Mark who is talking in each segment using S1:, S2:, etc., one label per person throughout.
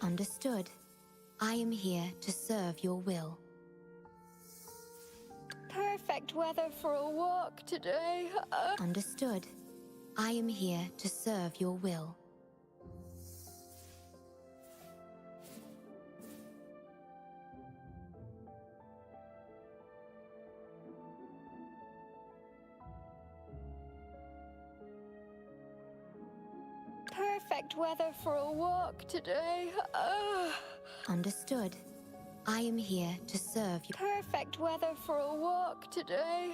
S1: Understood. I am here to serve your will.
S2: Perfect weather for a walk today.
S1: Understood. I am here to serve your will.
S2: Perfect weather for a walk today.
S1: Understood. I am here to serve you.
S2: Perfect weather for a walk today.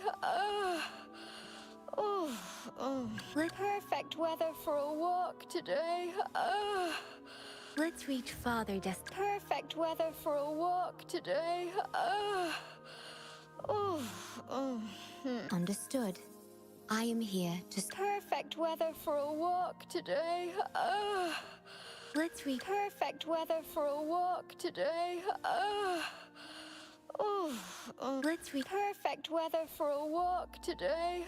S2: Perfect weather for a walk today.
S1: Let's reach farther
S2: Perfect weather for a walk today.
S1: Understood. I am here to
S2: Perfect weather for a walk today.
S1: Let's reach
S2: Perfect weather for a walk today.
S1: Let's reach
S2: Perfect weather for a walk today.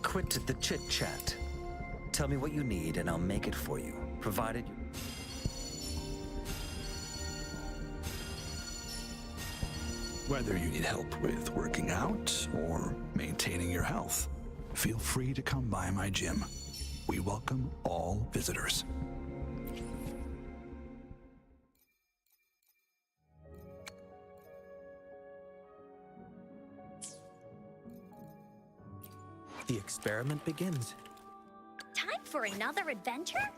S3: Quit the chit-chat. Tell me what you need and I'll make it for you, provided you...
S4: Whether you need help with working out or maintaining your health, feel free to come by my gym. We welcome all visitors.
S3: The experiment begins.
S5: Time for another adventure?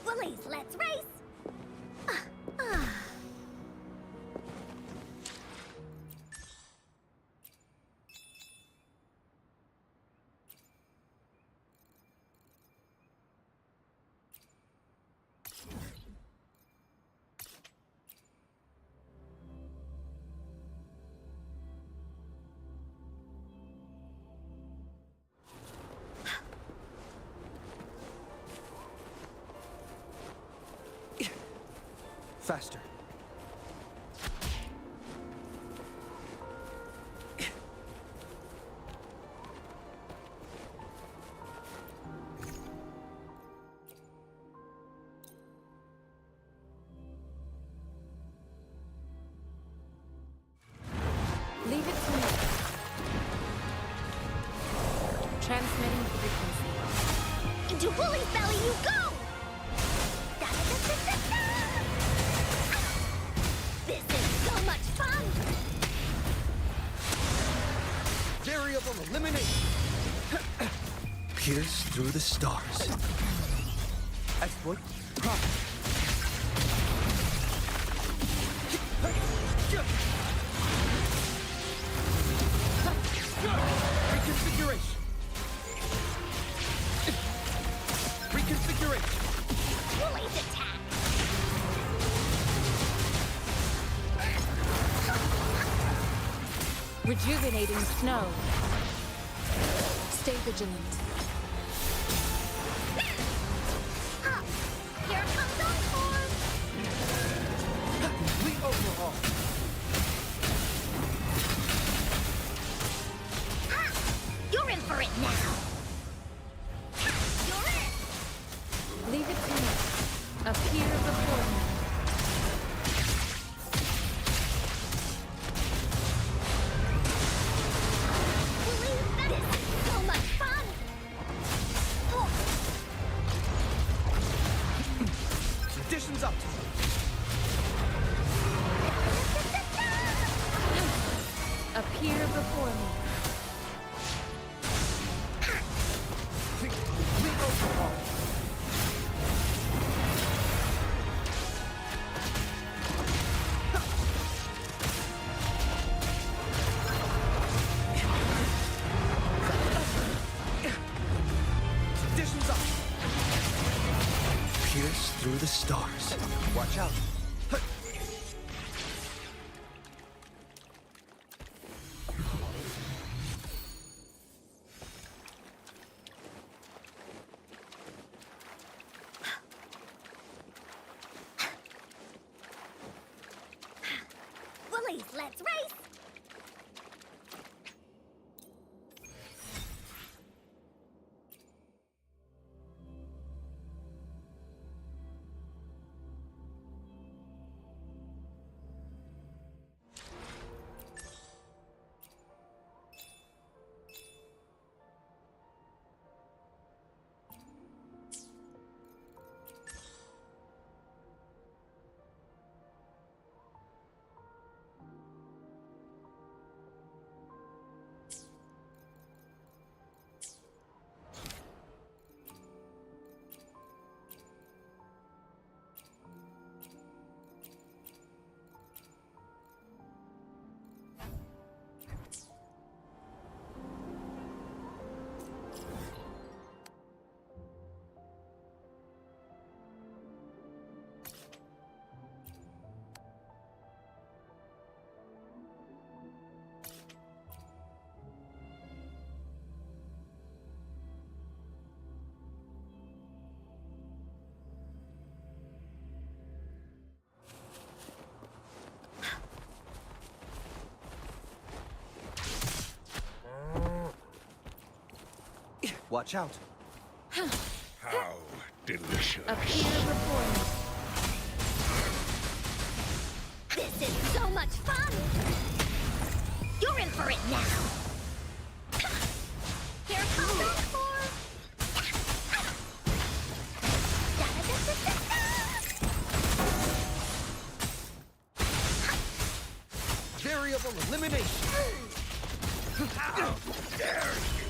S5: Willies, let's race!
S3: Faster.
S2: Leave it to me. Transmitting frequency.
S5: Into Woolly's belly you go! Da-da-da-da-da-da! This is so much fun!
S3: Variable elimination. Pierce through the stars. Exploit. Reconfiguration. Reconfiguration.
S5: Woolly's attack!
S2: Rejuvenating snow. Stay vigilant.
S5: Up! Here comes Encore!
S3: Complete overhaul.
S5: Ha! You're in for it now! Ha! You're in!
S2: Leave it to me. Appear before me.
S5: Woolly, this is so much fun! Oh,
S3: Conditions up.
S2: Appear before me.
S3: Complete overhaul. Conditions up. Pierce through the stars. Watch out.
S5: Woolies, let's race!
S3: Watch out.
S6: How delicious.
S2: Appear before me.
S5: This is so much fun! You're in for it now! Here comes Encore! Da-da-da-da-da!
S3: Variable elimination.
S6: How dare you!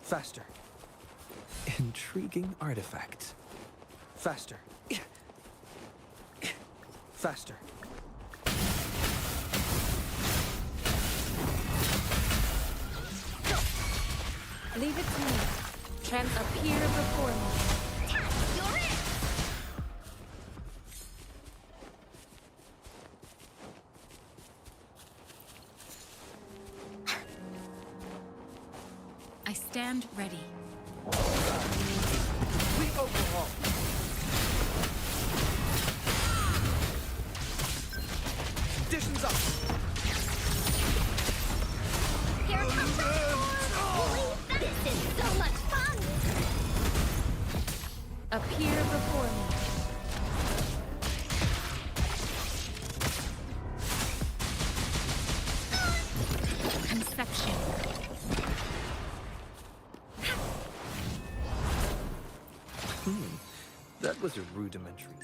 S3: Faster. Intriguing artifact. Faster. Faster.
S2: Leave it to me. Appear before me.
S5: You're in!
S2: I stand ready.
S7: Complete overhaul. Conditions up.
S5: Here comes the storm! This is so much fun!
S2: Appear before me. Conception.
S7: That was a rudimentary.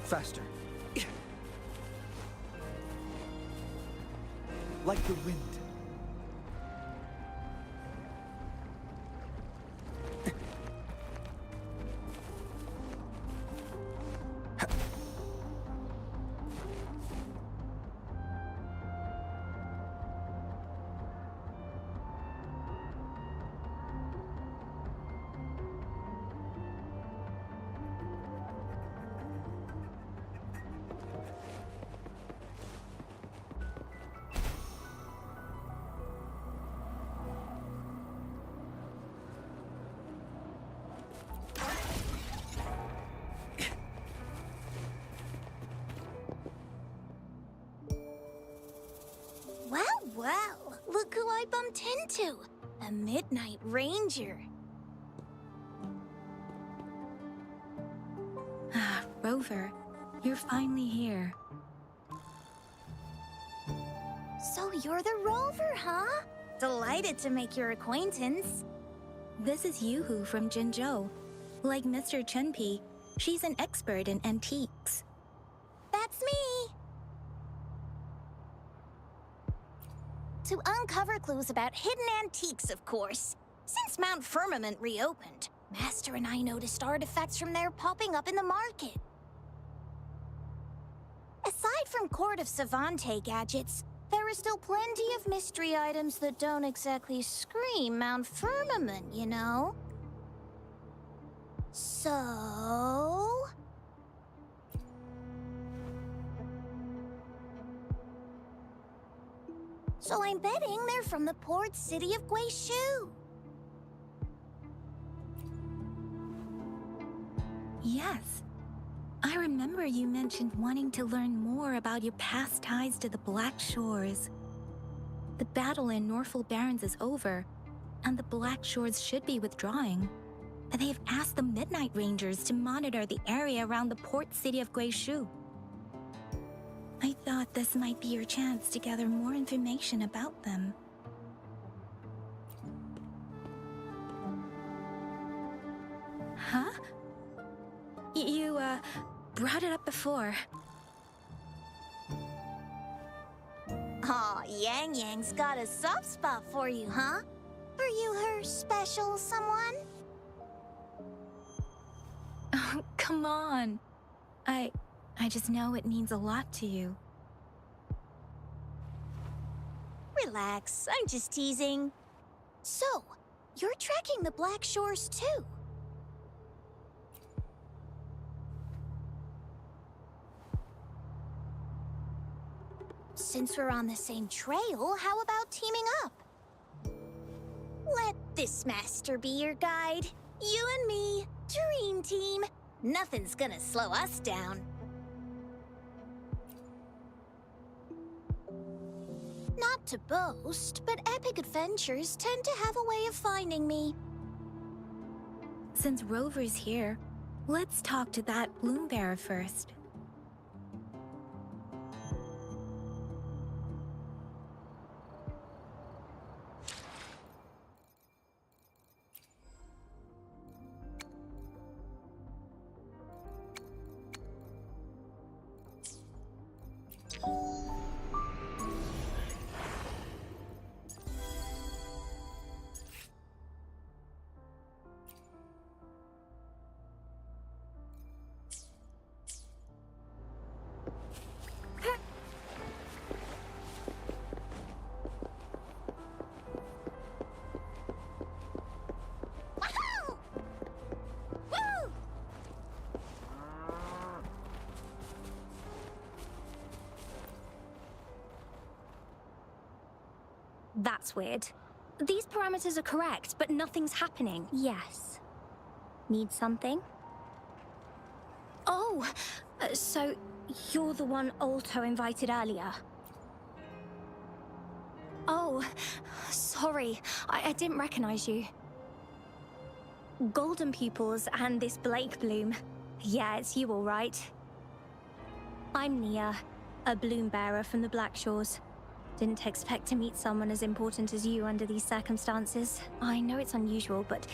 S7: Faster. Like the wind.
S5: Well, look who I bumped into. A Midnight Ranger.
S8: Ah, Rover, you're finally here.
S5: So you're the Rover, huh? Delighted to make your acquaintance.
S8: This is Yoo-hoo from Jinzhou. Like Mr. Chunpei, she's an expert in antiques.
S5: That's me! To uncover clues about hidden antiques, of course. Since Mount Firmament reopened, Master and I noticed artifacts from there popping up in the market. Aside from Court of Savante gadgets, there are still plenty of mystery items that don't exactly scream Mount Firmament, you know? So... So I'm betting they're from the port city of Guishu.
S8: Yes. I remember you mentioned wanting to learn more about your past ties to the Black Shores. The battle in Norfolk Barrens is over, and the Black Shores should be withdrawing. But they've asked the Midnight Rangers to monitor the area around the port city of Guishu. I thought this might be your chance to gather more information about them. Huh? You, brought it up before.
S5: Aw, Yang Yang's got a soft spot for you, huh? Are you her special someone?
S8: Oh, come on. I just know it means a lot to you.
S5: Relax, I'm just teasing. So, you're tracking the Black Shores too? Since we're on the same trail, how about teaming up? Let this master be your guide. You and me, dream team. Nothing's gonna slow us down. Not to boast, but epic adventures tend to have a way of finding me.
S8: Since Rover's here, let's talk to that bloom bearer first.
S5: That's weird. These parameters are correct, but nothing's happening. Yes. Need something? Oh, so you're the one Alto invited earlier. Oh, sorry. I didn't recognize you. Golden pupils and this Blake bloom. Yeah, it's you all right. I'm Nia, a bloom bearer from the Black Shores. Didn't expect to meet someone as important as you under these circumstances. I know it's unusual, but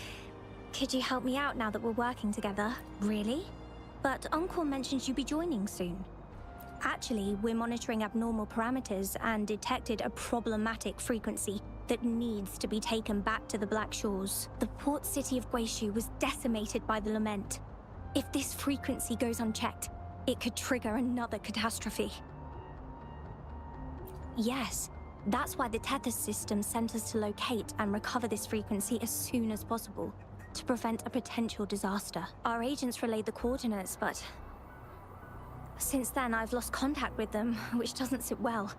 S5: could you help me out now that we're working together? Really? But Uncle mentioned you'd be joining soon. Actually, we're monitoring abnormal parameters and detected a problematic frequency that needs to be taken back to the Black Shores. The port city of Guishu was decimated by the lament. If this frequency goes unchecked, it could trigger another catastrophe. Yes, that's why the tether system sent us to locate and recover this frequency as soon as possible, to prevent a potential disaster. Our agents relayed the coordinates, but since then I've lost contact with them, which doesn't sit well.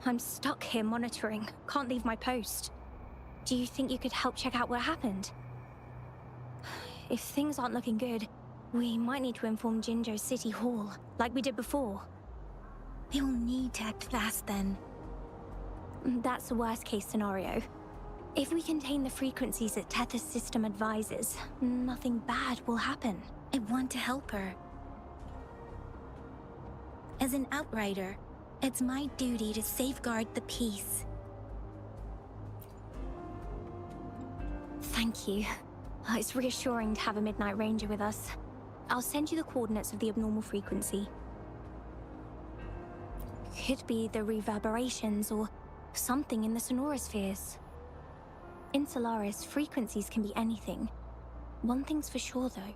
S5: I'm stuck here monitoring, can't leave my post. Do you think you could help check out what happened? If things aren't looking good, we might need to inform Jinzhou City Hall, like we did before.
S8: We'll need to act fast then.
S5: That's the worst case scenario. If we contain the frequencies that Tether's system advises, nothing bad will happen.
S8: I want to help her. As an outrider, it's my duty to safeguard the peace.
S5: Thank you. It's reassuring to have a Midnight Ranger with us. I'll send you the coordinates of the abnormal frequency. Could be the reverberations or something in the sonorospheres. In Solaris, frequencies can be anything. One thing's for sure though.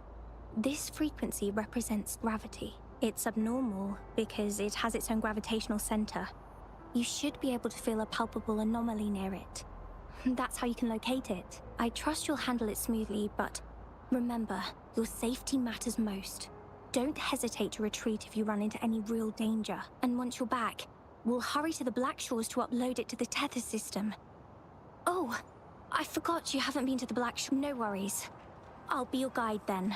S5: This frequency represents gravity. It's abnormal because it has its own gravitational center. You should be able to feel a palpable anomaly near it. That's how you can locate it. I trust you'll handle it smoothly, but remember, your safety matters most. Don't hesitate to retreat if you run into any real danger. And once you're back, we'll hurry to the Black Shores to upload it to the tether system. Oh, I forgot you haven't been to the Black Shore. No worries. I'll be your guide then.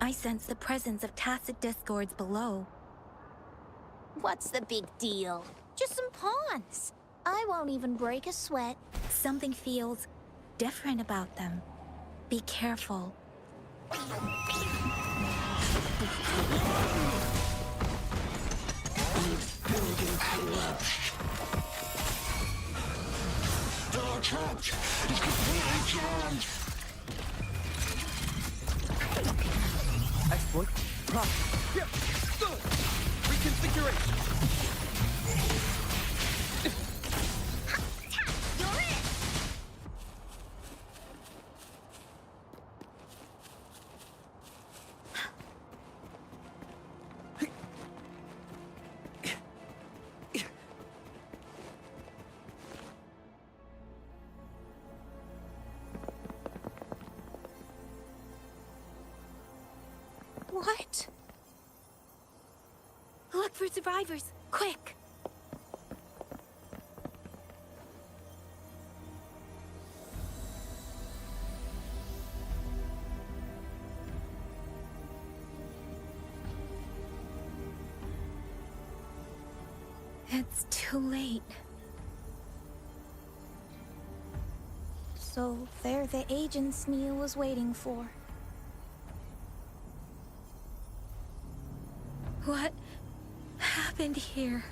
S8: I sense the presence of tacit discords below.
S5: What's the big deal? Just some pawns. I won't even break a sweat.
S8: Something feels different about them. Be careful.
S6: Door trapped! It's completely jammed!
S7: Exploit. Prop. Yep. Reconfiguration.
S5: You're in!
S8: What? Look for survivors, quick! It's too late.
S5: So they're the agents Neil was waiting for.
S8: What happened here?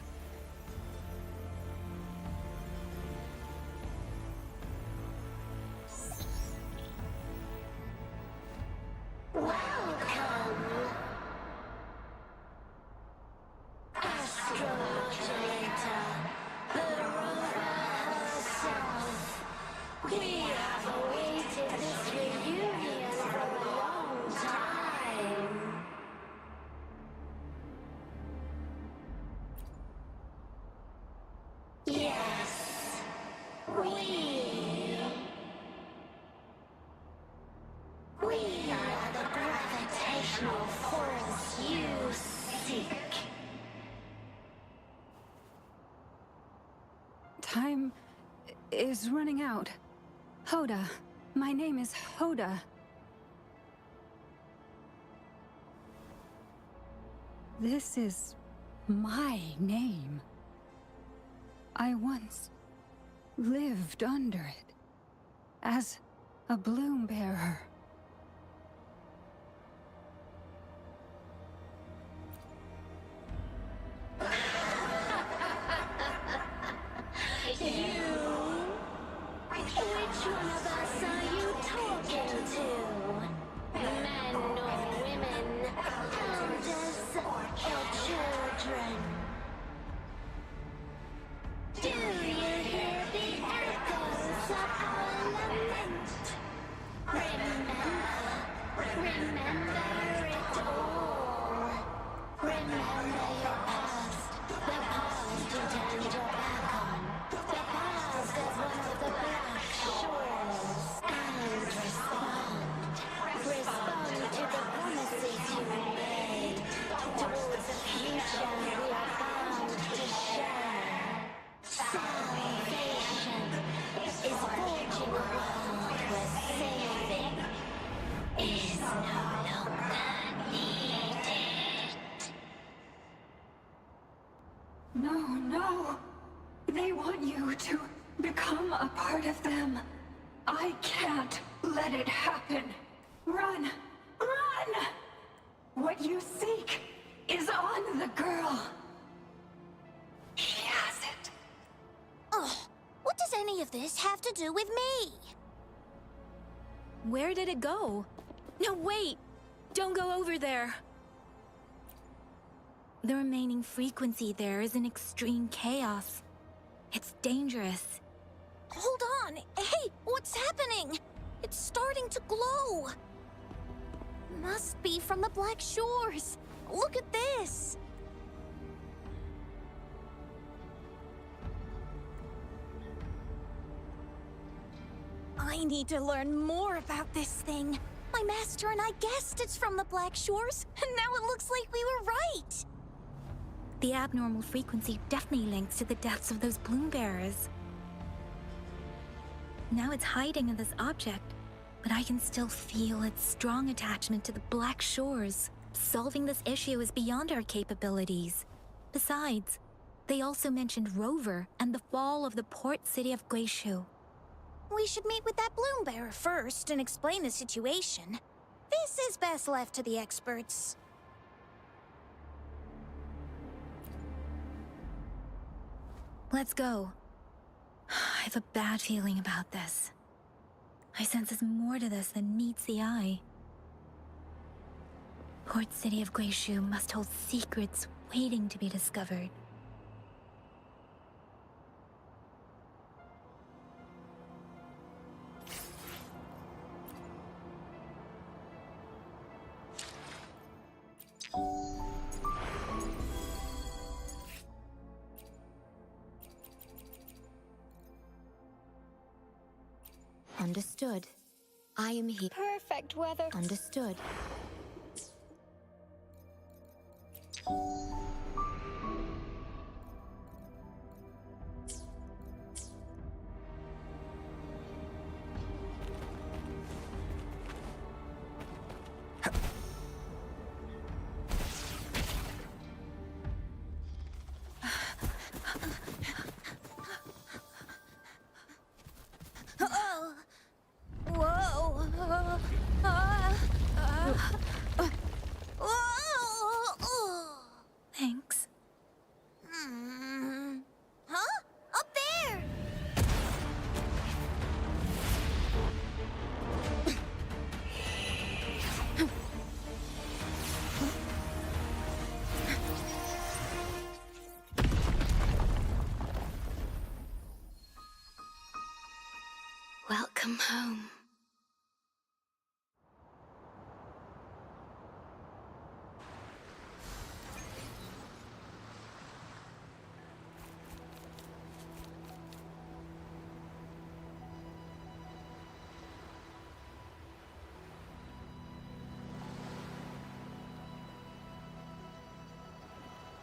S5: dimensional force you seek.
S9: Time is running out. Hoda. My name is Hoda. This is my name. I once lived under it as a bloom bearer.
S5: Which one of us are you talking to? Men or women? Elders or children? Do you hear the echoes of our lament? Remember it all. Remember your past, the past you turned your back on, the past as one of the black shores, and respond to the promises you made towards a future we are bound to share. Salvation is forging a world where saving is no longer needed.
S9: No. They want you to become a part of them. I can't let it happen. Run! What you seek is on the girl. She has it.
S5: Ugh, what does any of this have to do with me?
S8: Where did it go? No, wait! Don't go over there! The remaining frequency there is in extreme chaos. It's dangerous.
S5: Hold on! Hey, what's happening? It's starting to glow! Must be from the Black Shores. Look at this! I need to learn more about this thing. My master and I guessed it's from the Black Shores, and now it looks like we were right!
S8: The abnormal frequency definitely links to the deaths of those bloom bearers. Now it's hiding in this object, but I can still feel its strong attachment to the Black Shores. Solving this issue is beyond our capabilities. Besides, they also mentioned Rover and the fall of the port city of Guishu.
S5: We should meet with that bloom bearer first and explain the situation. This is best left to the experts.
S8: Let's go. I have a bad feeling about this. I sense there's more to this than meets the eye. Port City of Guishu must hold secrets waiting to be discovered.
S1: Understood. I am here.
S2: Perfect weather.
S1: Understood.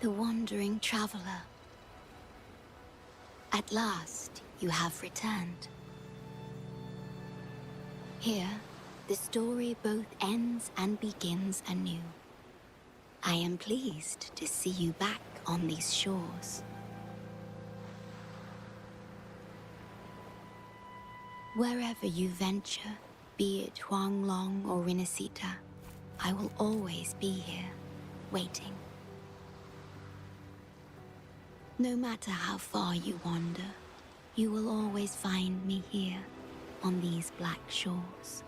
S1: The wandering traveler. At last, you have returned. Here, the story both ends and begins anew. I am pleased to see you back on these shores. Wherever you venture, be it Huanglong or Rinasita, I will always be here, waiting. No matter how far you wander, you will always find me here, on these black shores.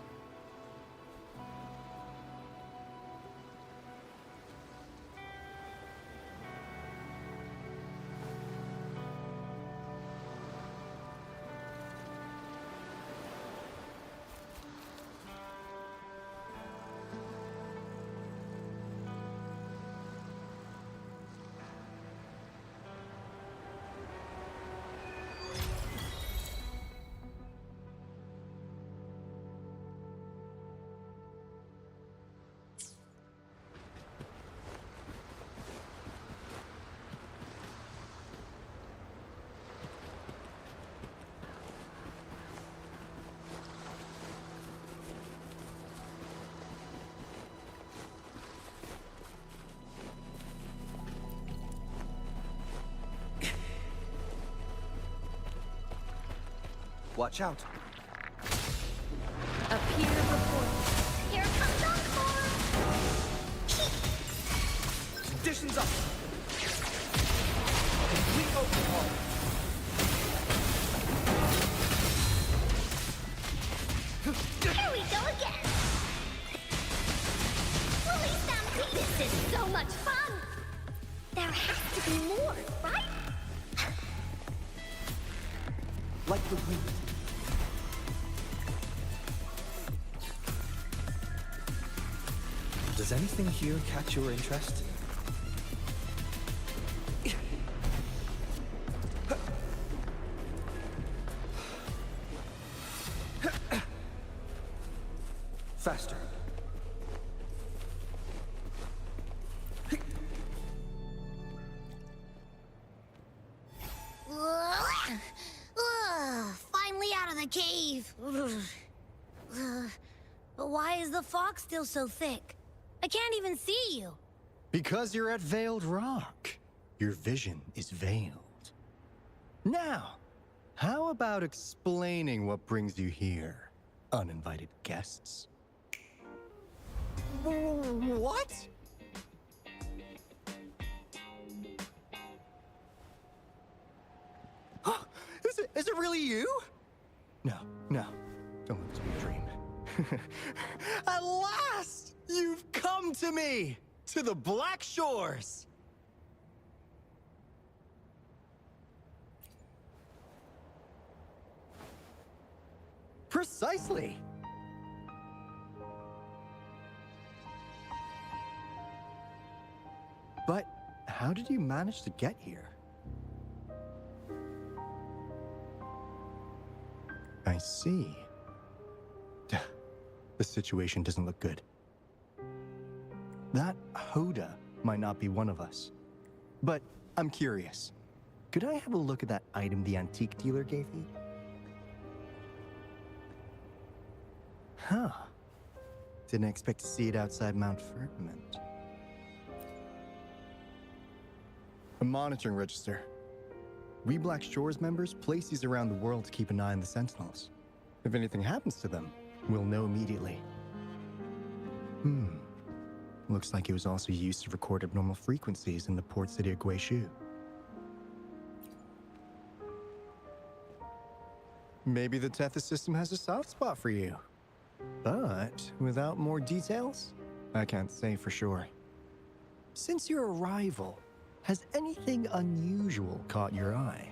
S7: Watch out.
S2: Appear before me.
S5: Here comes Encore!
S7: Conditions up. Complete overhaul.
S5: Here we go again! Police Stampede, this is so much fun! There has to be more, right?
S7: Like the wind. Does anything here catch your interest? Faster.
S5: Finally out of the cave. But why is the fog still so thick? I can't even see you.
S10: Because you're at Veiled Rock. Your vision is veiled. Now, how about explaining what brings you here, uninvited guests? What? Is it really you? No, don't let this be a dream. At last, you've come to me, to the Black Shores. Precisely. But how did you manage to get here? I see. The situation doesn't look good. That Hoda might not be one of us. But I'm curious. Could I have a look at that item the antique dealer gave you? Huh. Didn't expect to see it outside Mount Firmament. A monitoring register. We Black Shores members place these around the world to keep an eye on the Sentinels. If anything happens to them, we'll know immediately. Looks like it was also used to record abnormal frequencies in the port city of Guishu. Maybe the Tethys system has a soft spot for you. But without more details, I can't say for sure. Since your arrival, has anything unusual caught your eye?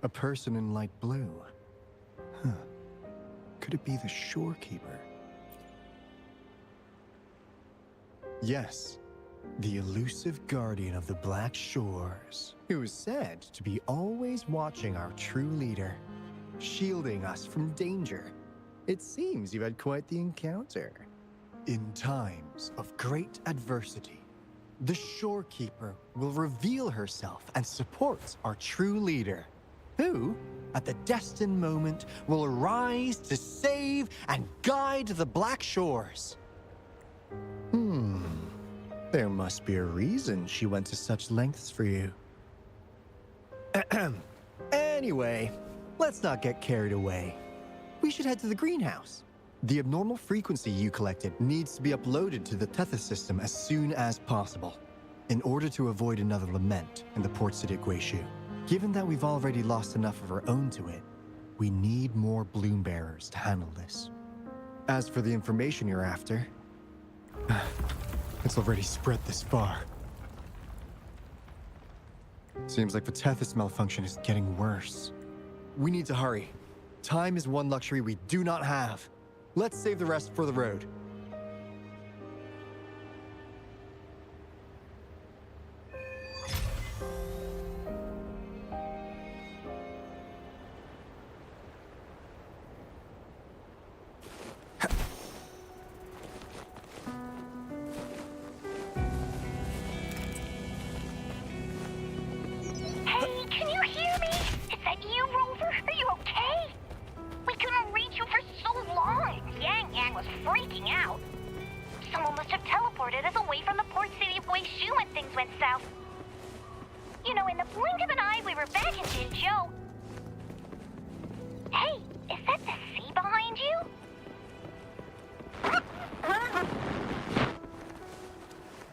S10: A person in light blue. Huh. Could it be the shorekeeper? Yes, the elusive guardian of the Black Shores, who is said to be always watching our true leader, shielding us from danger. It seems you had quite the encounter. In times of great adversity, the Shorekeeper will reveal herself and support our true leader, who, at the destined moment, will arise to save and guide the Black Shores. There must be a reason she went to such lengths for you. Anyway, let's not get carried away. We should head to the greenhouse. The abnormal frequency you collected needs to be uploaded to the Tethys system as soon as possible, in order to avoid another lament in the port city of Guishu. Given that we've already lost enough of our own to it, we need more bloom bearers to handle this. As for the information you're after, it's already spread this far. Seems like the Tethys malfunction is getting worse. We need to hurry. Time is one luxury we do not have. Let's save the rest for the road.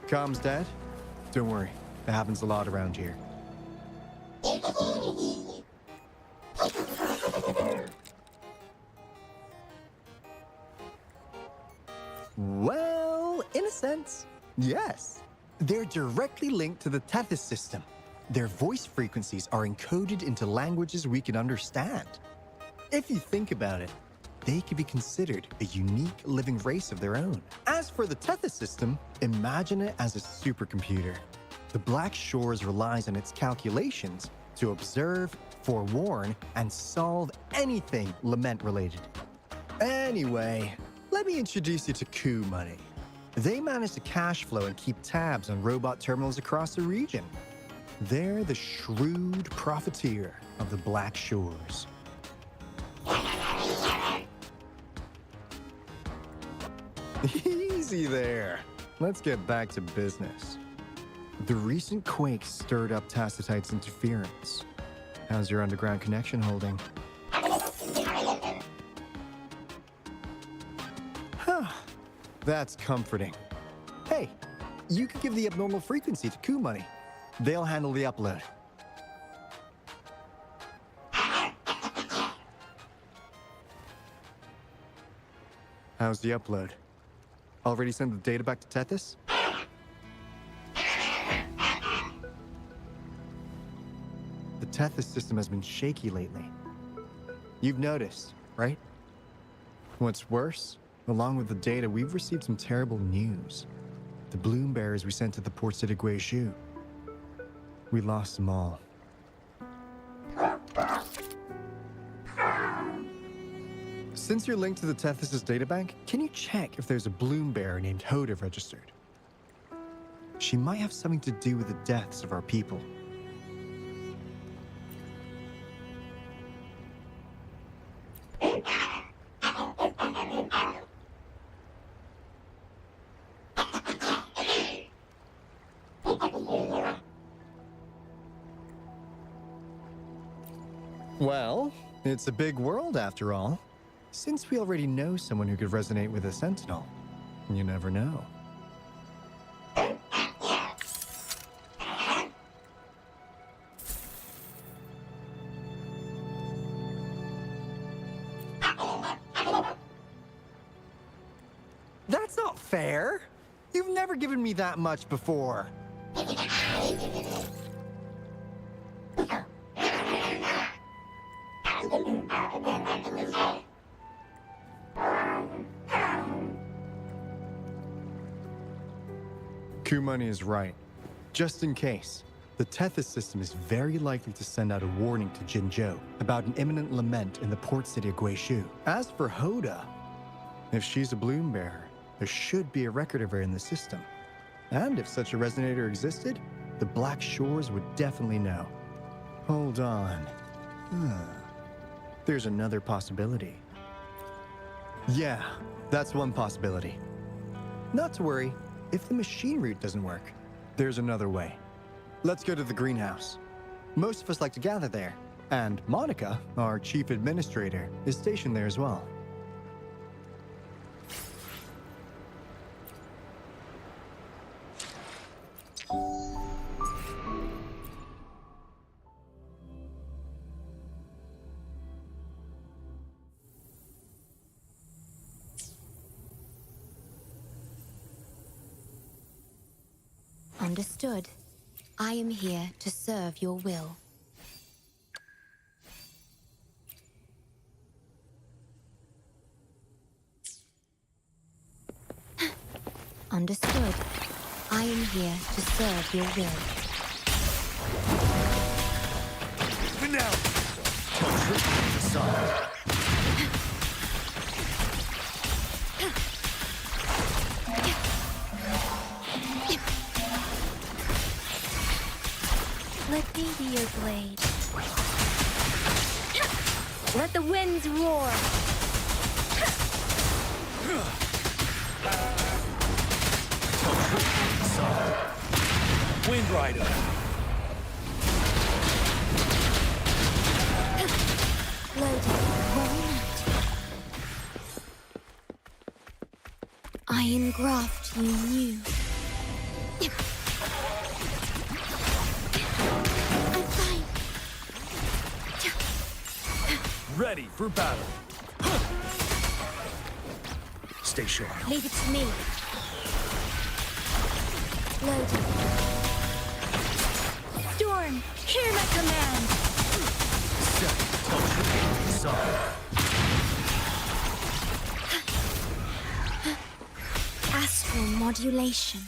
S10: Comms dead? Don't worry, it happens a lot around here. Well, in a sense, yes. They're directly linked to the Tethys system. Their voice frequencies are encoded into languages we can understand. If you think about it, they could be considered a unique living race of their own. As for the Tethys system, imagine it as a supercomputer. The Black Shores relies on its calculations to observe, forewarn, and solve anything lament-related. Anyway, let me introduce you to Coup Money. They manage to cash flow and keep tabs on robot terminals across the region. They're the shrewd profiteer of the Black Shores. Easy there. Let's get back to business. The recent quake stirred up Tacitite's interference. How's your underground connection holding? That's comforting. Hey, you could give the abnormal frequency to Coup Money. They'll handle the upload. How's the upload? Already sent the data back to Tethys? The Tethys system has been shaky lately. You've noticed, right? What's worse, along with the data, we've received some terrible news. The bloom bearers we sent to the port city of Guishu. We lost them all. Since you're linked to the Tethys' databank, can you check if there's a bloom bearer named Hoda registered? She might have something to do with the deaths of our people. Well, it's a big world after all. Since we already know someone who could resonate with a Sentinel, you never know. That's not fair! You've never given me that much before. Coup Money is right. Just in case, the Tethys system is very likely to send out a warning to Jinzhou about an imminent lament in the port city of Guishu. As for Hoda, if she's a bloom bearer, there should be a record of her in the system. And if such a resonator existed, the Black Shores would definitely know. Hold on. There's another possibility. Yeah, that's one possibility. Not to worry, if the machine route doesn't work, there's another way. Let's go to the greenhouse. Most of us like to gather there, and Monica, our chief administrator, is stationed there as well.
S1: Understood. I am here to serve your will. Understood. I am here to serve your will.
S3: Even now! Aside.
S8: Let me be your blade. Let the winds roar.
S3: Wind Rider.
S1: Loaded. I engraft you new. I'm fine.
S3: Ready for battle. Stay sharp.
S8: Leave it to me.
S1: Loaded.
S8: Storm, hear my command.
S1: Astral modulation.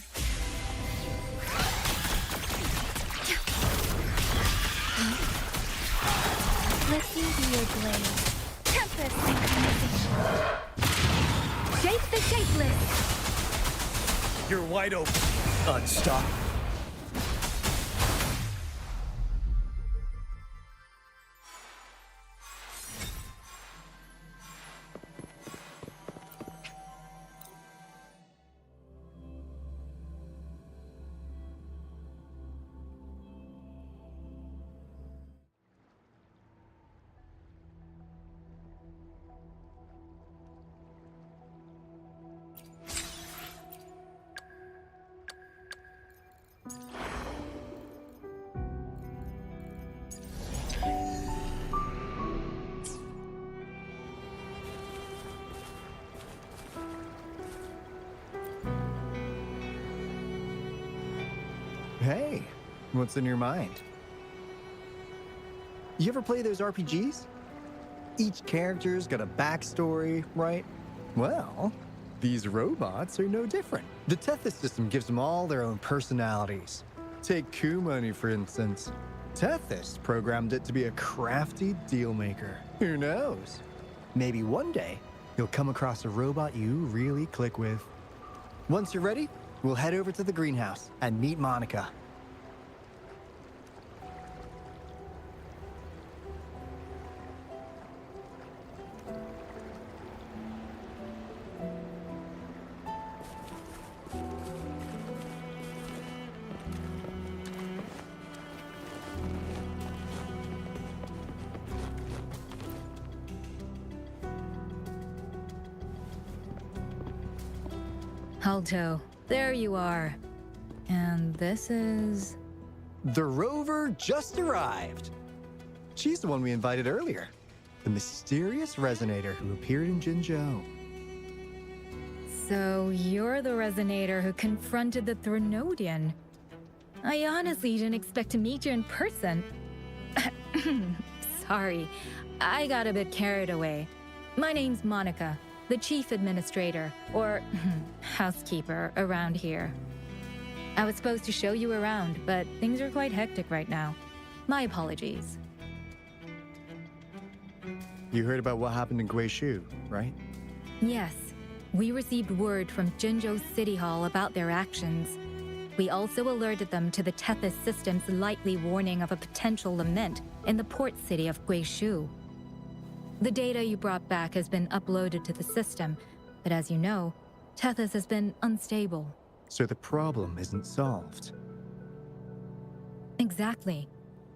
S8: Let me be your blade. Tempest synchronization. Shape the shapeless.
S3: You're wide open. Unstoppable.
S10: Hey, what's in your mind? You ever play those RPGs? Each character's got a backstory, right? Well, these robots are no different. The Tethys system gives them all their own personalities. Take Kumani, for instance. Tethys programmed it to be a crafty deal maker. Who knows? Maybe one day, you'll come across a robot you really click with. Once you're ready, we'll head over to the greenhouse and meet Monica.
S2: Alto, there you are. And this is...
S10: The rover just arrived. She's the one we invited earlier. The mysterious resonator who appeared in Jinzhou.
S2: So you're the resonator who confronted the Threnodian. I honestly didn't expect to meet you in person. Sorry, I got a bit carried away. My name's Monica, the chief administrator, or housekeeper around here. I was supposed to show you around, but things are quite hectic right now. My apologies.
S10: You heard about what happened in Guishu, right?
S2: Yes, we received word from Jinzhou City Hall about their actions. We also alerted them to the Tethys system's lightly warning of a potential lament in the port city of Guishu. The data you brought back has been uploaded to the system, but as you know, Tethys has been unstable.
S10: So the problem isn't solved.
S2: Exactly.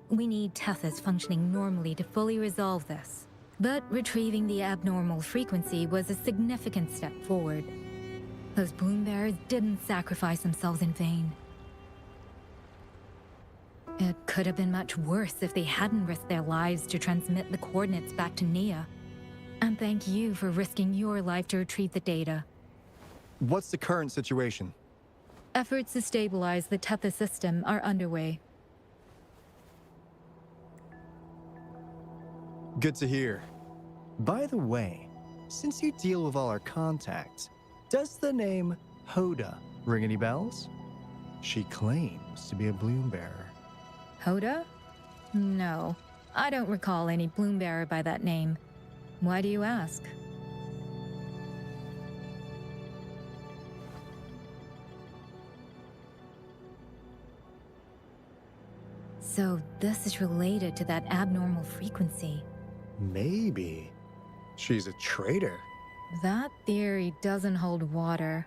S2: We need Tethys functioning normally to fully resolve this. But retrieving the abnormal frequency was a significant step forward. Those bloom bearers didn't sacrifice themselves in vain. It could have been much worse if they hadn't risked their lives to transmit the coordinates back to Nia. And thank you for risking your life to retrieve the data.
S10: What's the current situation?
S2: Efforts to stabilize the Tethys system are underway.
S10: Good to hear. By the way, since you deal with all our contacts, does the name Hoda ring any bells? She claims to be a bloom bearer.
S2: Hoda? No, I don't recall any bloom bearer by that name. Why do you ask? So this is related to that abnormal frequency.
S10: Maybe. She's a traitor.
S2: That theory doesn't hold water.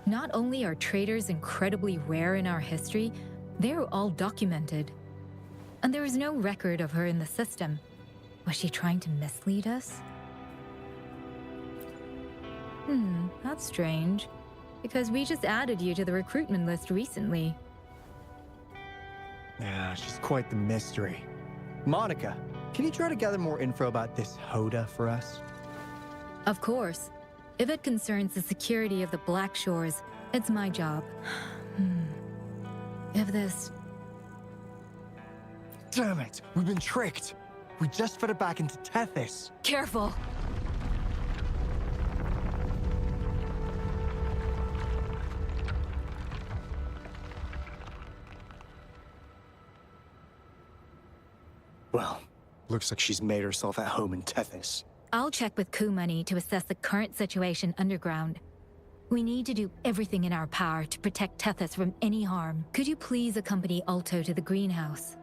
S2: Not only are traitors incredibly rare in our history, they're all documented. And there is no record of her in the system. Was she trying to mislead us? That's strange. Because we just added you to the recruitment list recently.
S10: Yeah, she's quite the mystery. Monica, can you try to gather more info about this Hoda for us?
S2: Of course. If it concerns the security of the Black Shores, it's my job. If this...
S10: Damn it! We've been tricked! We just fed it back into Tethys.
S2: Careful!
S10: Well, looks like she's made herself at home in Tethys.
S2: I'll check with Coup Money to assess the current situation underground. We need to do everything in our power to protect Tethys from any harm. Could you please accompany Alto to the greenhouse?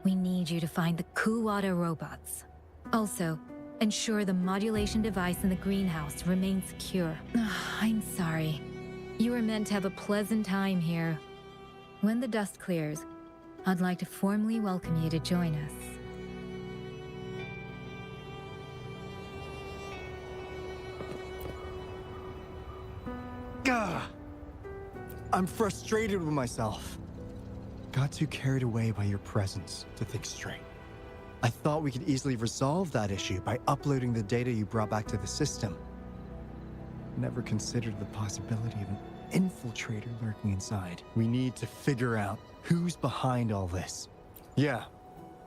S2: We need you to find the Kuwata robots. Also, ensure the modulation device in the greenhouse remains secure. I'm sorry. You were meant to have a pleasant time here. When the dust clears, I'd like to formally welcome you to join us.
S10: Gah! I'm frustrated with myself. Got too carried away by your presence to think straight. I thought we could easily resolve that issue by uploading the data you brought back to the system. Never considered the possibility of an infiltrator lurking inside. We need to figure out who's behind all this. Yeah,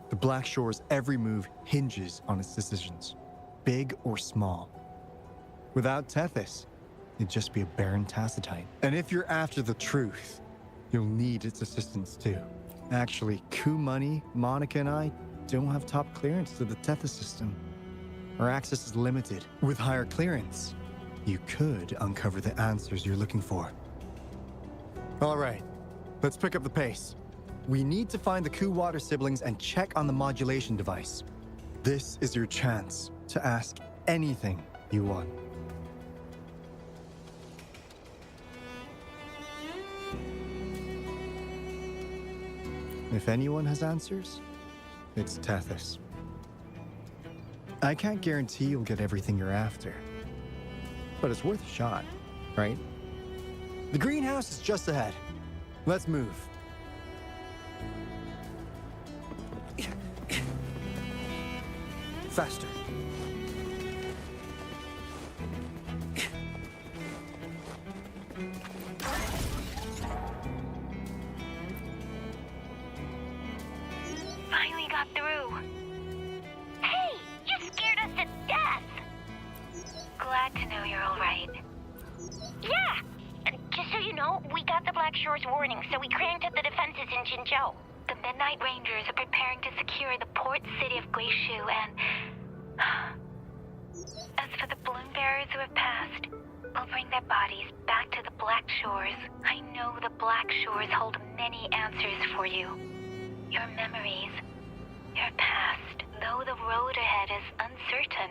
S10: the Black Shore's every move hinges on its decisions, big or small. Without Tethys, it'd just be a barren tacitite. And if you're after the truth, you'll need its assistance too. Actually, Coup Money, Monica, and I don't have top clearance to the Tethys system. Our access is limited. With higher clearance, you could uncover the answers you're looking for. All right, let's pick up the pace. We need to find the Kuwata siblings and check on the modulation device. This is your chance to ask anything you want. If anyone has answers, it's Tethys. I can't guarantee you'll get everything you're after, but it's worth a shot, right? The greenhouse is just ahead. Let's move.
S7: Faster.
S5: Finally got through. Hey, you scared us to death! Glad to know you're all right. Yeah! And just so you know, we got the Black Shore's warning, so we cranked up the defenses in Jinzhou. The Midnight Rangers are preparing to secure the port city of Guishu, and... as for the bloom bearers who have passed, we'll bring their bodies back to the
S8: Black Shores. I know the Black Shores hold many answers for you. Your memories, your past, though the road ahead is uncertain.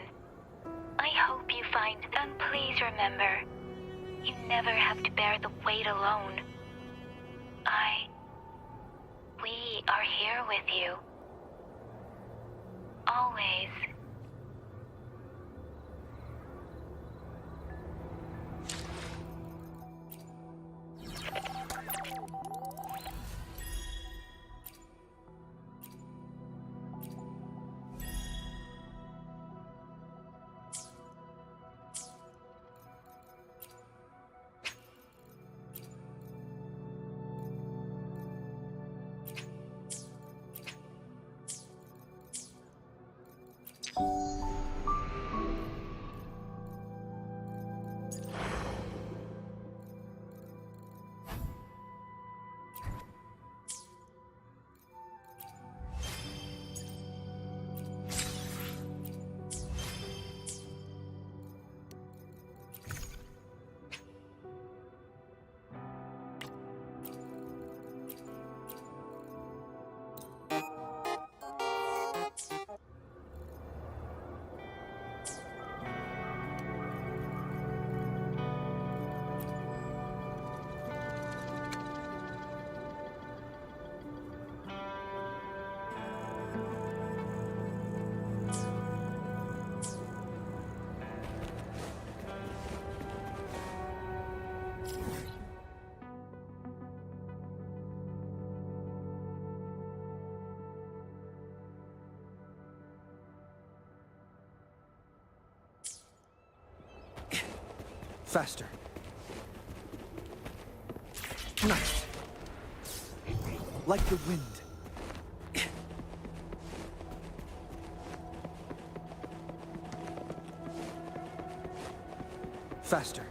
S8: I hope you find them. Please remember, you never have to bear the weight alone. We are here with you. Always.
S7: Faster. Nice. Like the wind. Faster.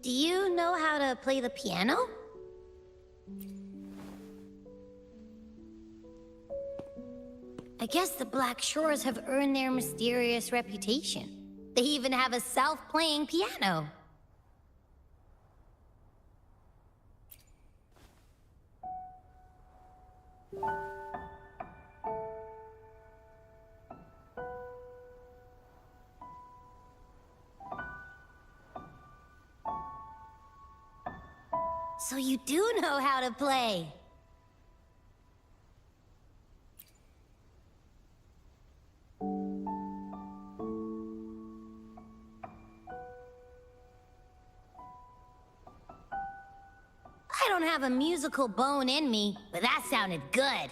S5: Do you know how to play the piano? I guess the Black Shores have earned their mysterious reputation. They even have a self-playing piano. So you do know how to play. I don't have a musical bone in me, but that sounded good.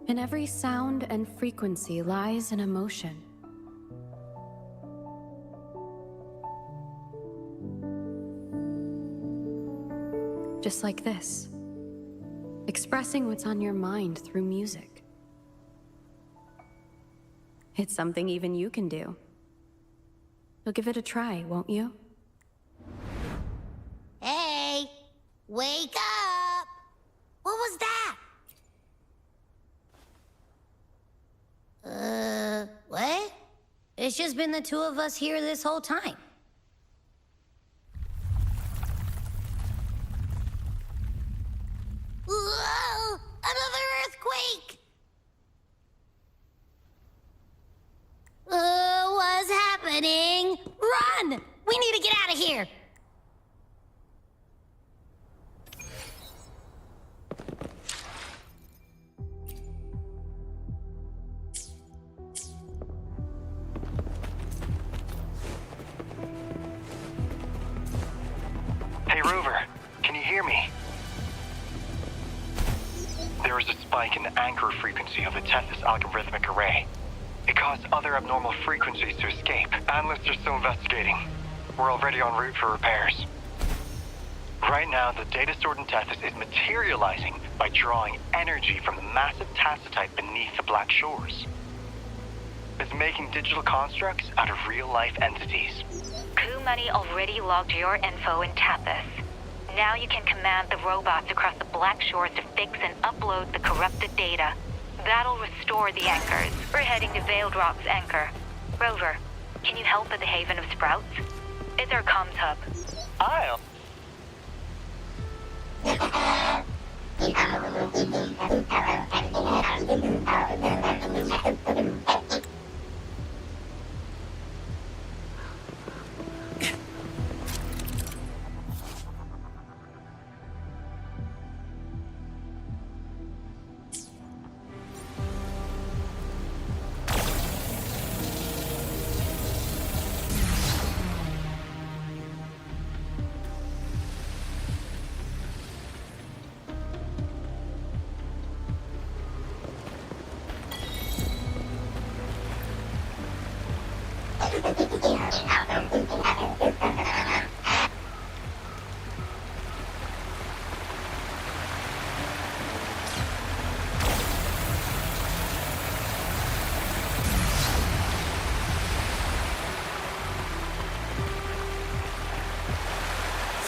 S11: In every sound and frequency lies an emotion. Just like this. Expressing what's on your mind through music. It's something even you can do. You'll give it a try, won't you?
S5: Hey! Wake up! What was that? What? It's just been the two of us here this whole time. Whoa! Another earthquake! What's happening? Run! We need to get out of here!
S12: Hey, Rover, can you hear me? There is a spike in the anchor frequency of the Tethys algorithmic array. It caused other abnormal frequencies to escape. Analysts are still investigating. We're already en route for repairs. Right now, the data stored in Tethys is materializing by drawing energy from the massive tacitite beneath the Black Shores. It's making digital constructs out of real-life entities.
S2: Coup Money already logged your info in Tethys. Now you can command the robots across the Black Shores to fix and upload the corrupted data. That'll restore the anchors. We're heading to Veiled Rock's anchor. Rover, can you help at the Haven of Sprouts? It's our comms hub.
S12: I'll...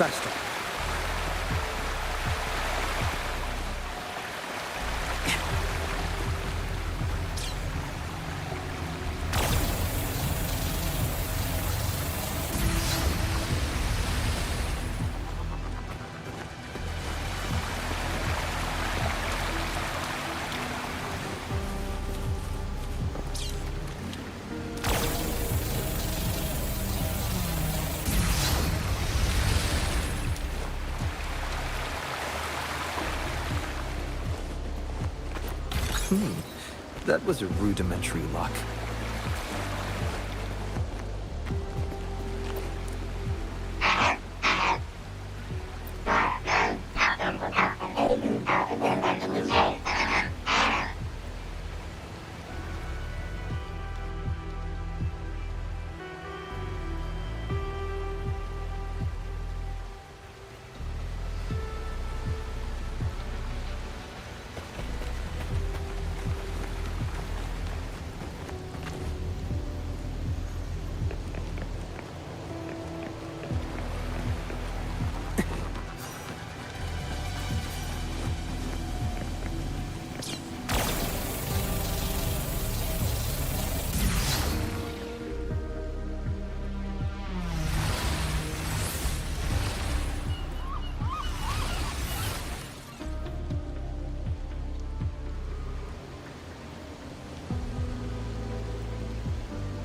S7: Faster. That was a rudimentary lock.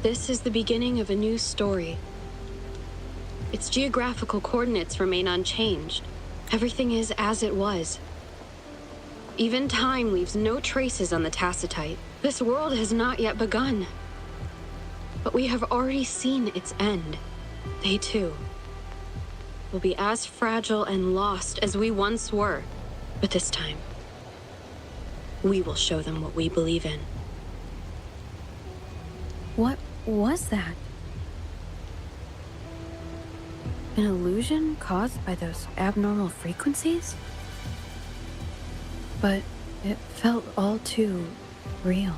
S11: This is the beginning of a new story. Its geographical coordinates remain unchanged. Everything is as it was. Even time leaves no traces on the Tacitite. This world has not yet begun. But we have already seen its end. They too will be as fragile and lost as we once were. But this time, we will show them what we believe in.
S2: What was that?
S11: An illusion caused by those abnormal frequencies? But it felt all too real.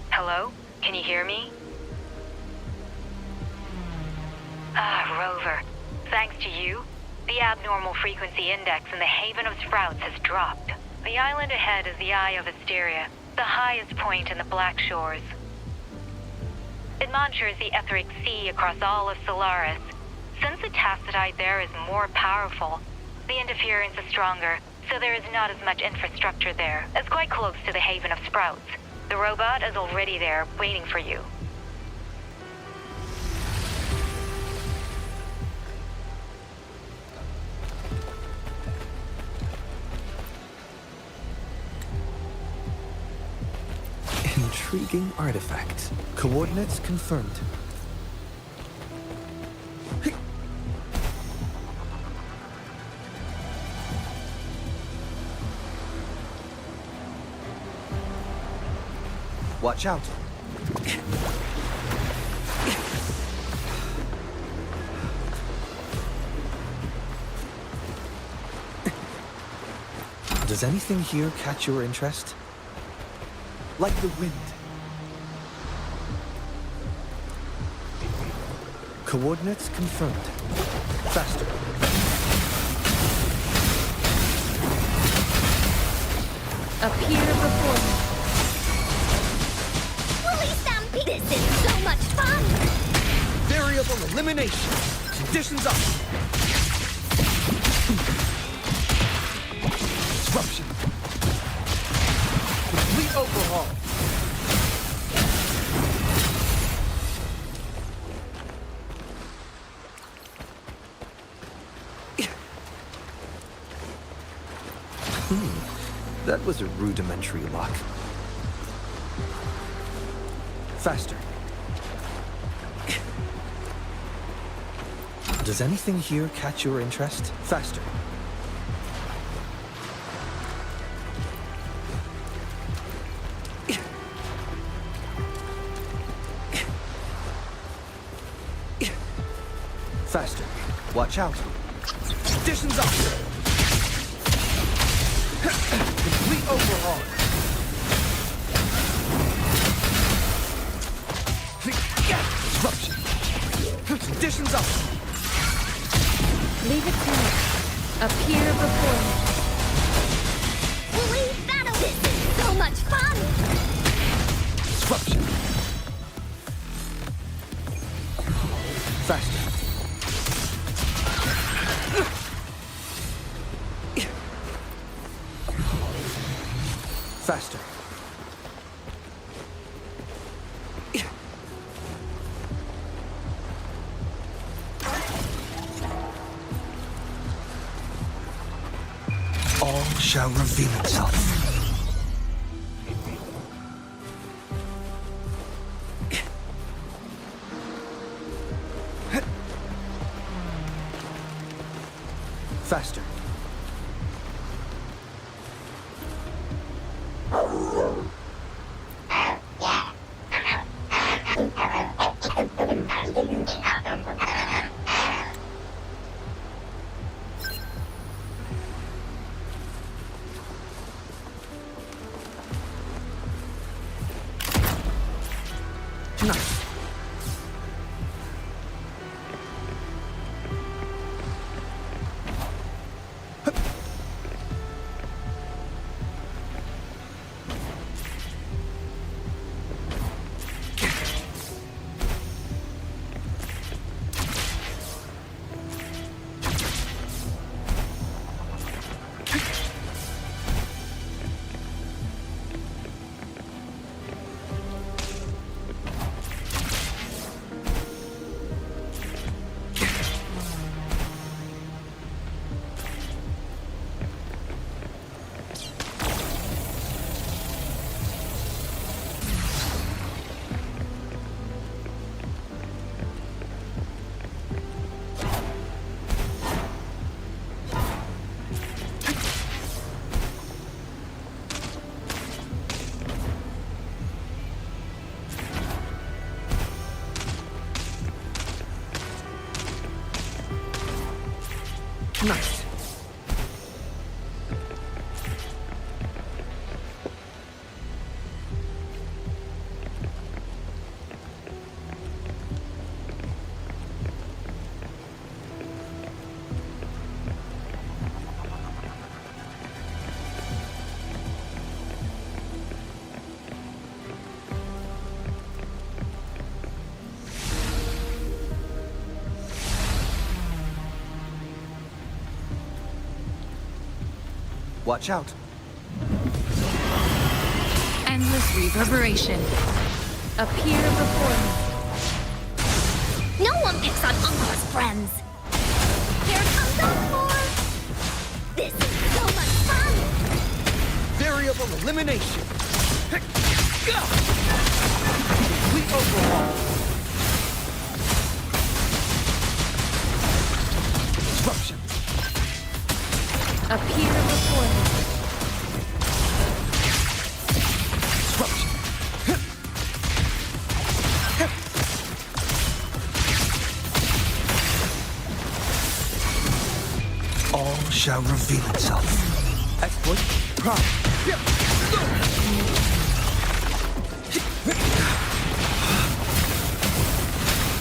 S2: Hello? Can you hear me? Rover. Thanks to you, the abnormal frequency index in the Haven of Sprouts has dropped. The island ahead is the Eye of Asteria, the highest point in the Black Shores. It monitors the etheric sea across all of Solaris. Since the Tacitite there is more powerful, the interference is stronger, so there is not as much infrastructure there. It's quite close to the Haven of Sprouts. The robot is already there, waiting for you.
S7: Intriguing artifact. Coordinates confirmed. Watch out. Does anything here catch your interest? Like the wind. Coordinates confirmed. Faster.
S2: Appear before me.
S5: Release them! This is so much fun!
S7: Variable elimination. Conditions up. Disruption. Complete overhaul. That was a rudimentary lock. Faster. Does anything here catch your interest? Faster. Faster. Watch out. Conditions up. Complete overhaul. Disruption. Conditions up.
S2: Leave it to me. Appear before me.
S5: Leave that away! This is so much fun!
S7: Disruption. Faster. Faster.
S4: All shall reveal itself.
S7: Faster. Nice. Nice. Watch out.
S2: Endless reverberation. Appear before me.
S5: No one picks on Uncle's friends. Here comes Encore! This is so much fun!
S7: Variable elimination. Complete overhaul. Disruption.
S2: Appear before me.
S7: Disruption. All shall reveal itself. Exploit. Prime.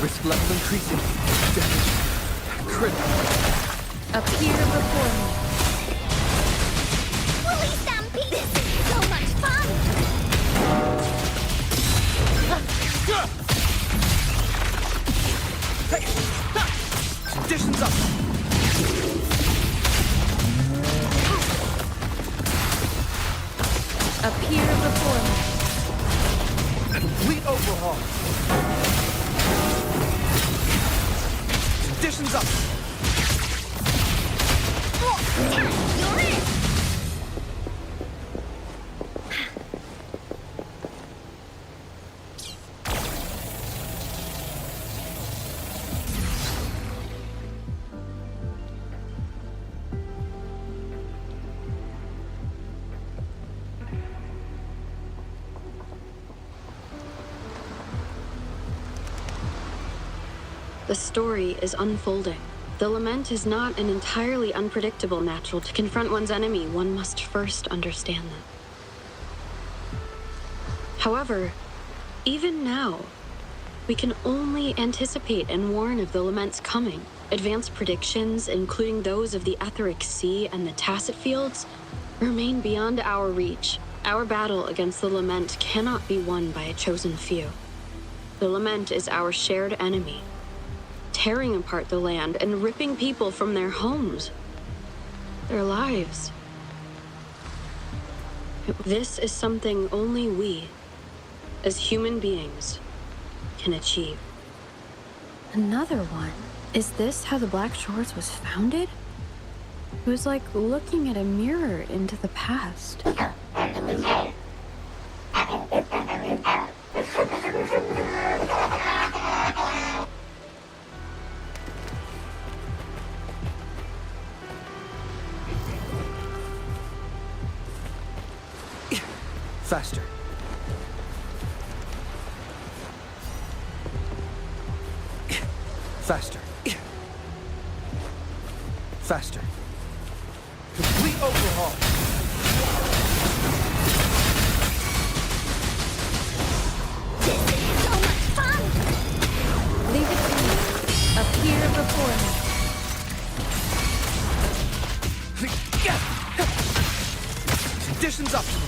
S7: Risk level increasing. Damage. Critical.
S2: Appear before me.
S5: Woolly Stampede! This is so much fun!
S7: Hey! Conditions up!
S2: Appear before me.
S7: Complete overhaul. Conditions up!
S5: You're in!
S11: The story is unfolding. The lament is not an entirely unpredictable natural. To confront one's enemy, one must first understand them. However, even now, we can only anticipate and warn of the lament's coming. Advanced predictions, including those of the Etheric Sea and the Tacit Fields, remain beyond our reach. Our battle against the lament cannot be won by a chosen few. The lament is our shared enemy, tearing apart the land and ripping people from their homes, their lives. This is something only we, as human beings, can achieve.
S13: Another one? Is this how the Black Shores was founded? It was like looking at a mirror into the past.
S7: Faster. Faster. Faster. Complete overhaul.
S5: This is so much fun!
S2: Leave it to me. Appear before me.
S7: Conditions optimal.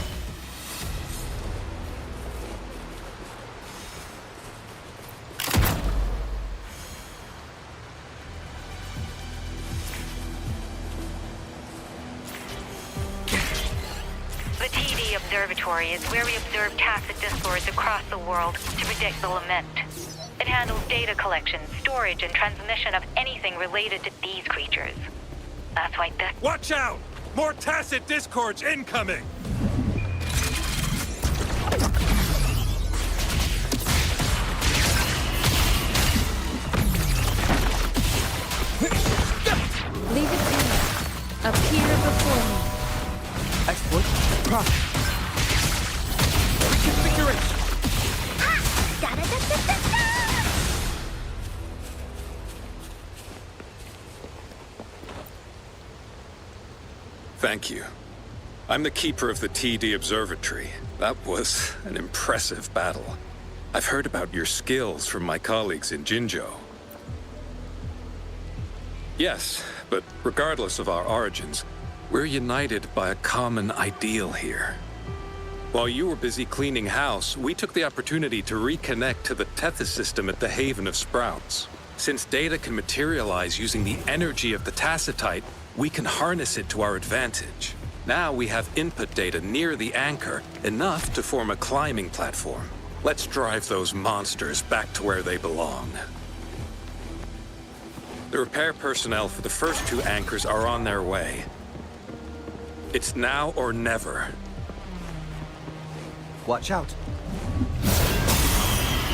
S14: The Observatory is where we observe tacit discords across the world to predict the lament. It handles data collection, storage, and transmission of anything related to these creatures. That's why this—
S15: Watch out! More tacit discords incoming!
S2: Leave it to me. Appear before me.
S7: Exploit. Profit. Reconfiguration.
S5: Da-da-da-da-da-da!
S16: Thank you. I'm the keeper of the TD Observatory. That was an impressive battle. I've heard about your skills from my colleagues in Jinzhou. Yes, but regardless of our origins, we're united by a common ideal here. While you were busy cleaning house, we took the opportunity to reconnect to the Tethys system at the Haven of Sprouts. Since data can materialize using the energy of the Tacitite, we can harness it to our advantage. Now we have input data near the anchor, enough to form a climbing platform. Let's drive those monsters back to where they belong. The repair personnel for the first 2 anchors are on their way. It's now or never.
S7: Watch out.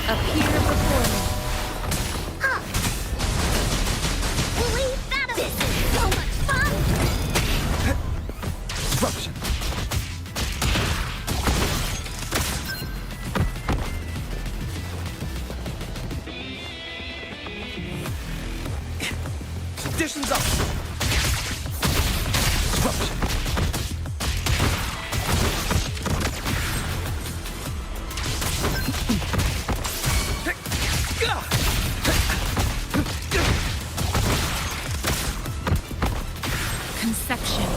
S2: Appear before me.
S5: Huh. Believe that this is so much fun!
S7: Disruption. Conditions up. Disruption.
S2: Conception.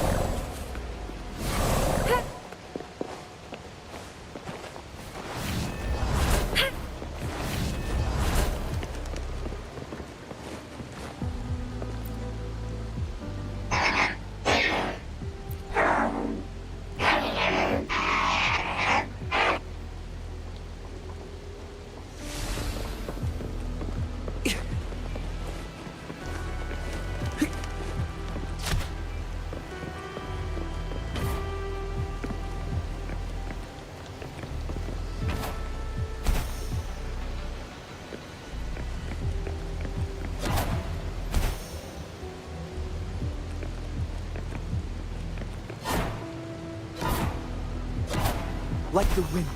S7: Like the wind.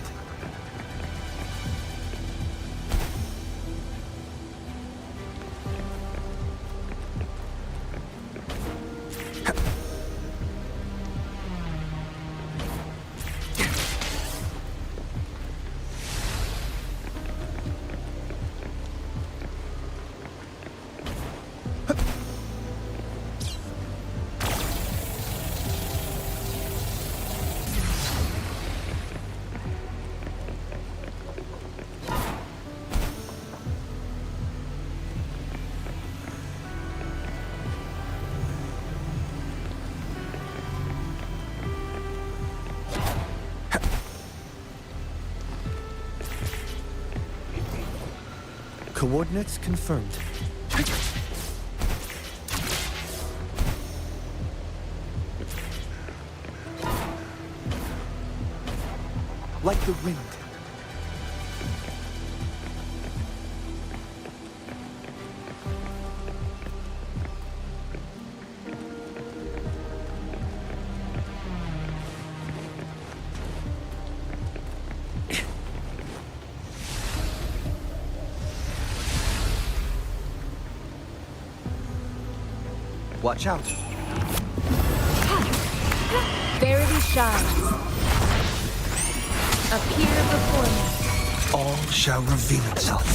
S7: Coordinates confirmed. Like the wind. Watch out.
S2: Verity shines. Appear before me.
S7: All shall reveal itself.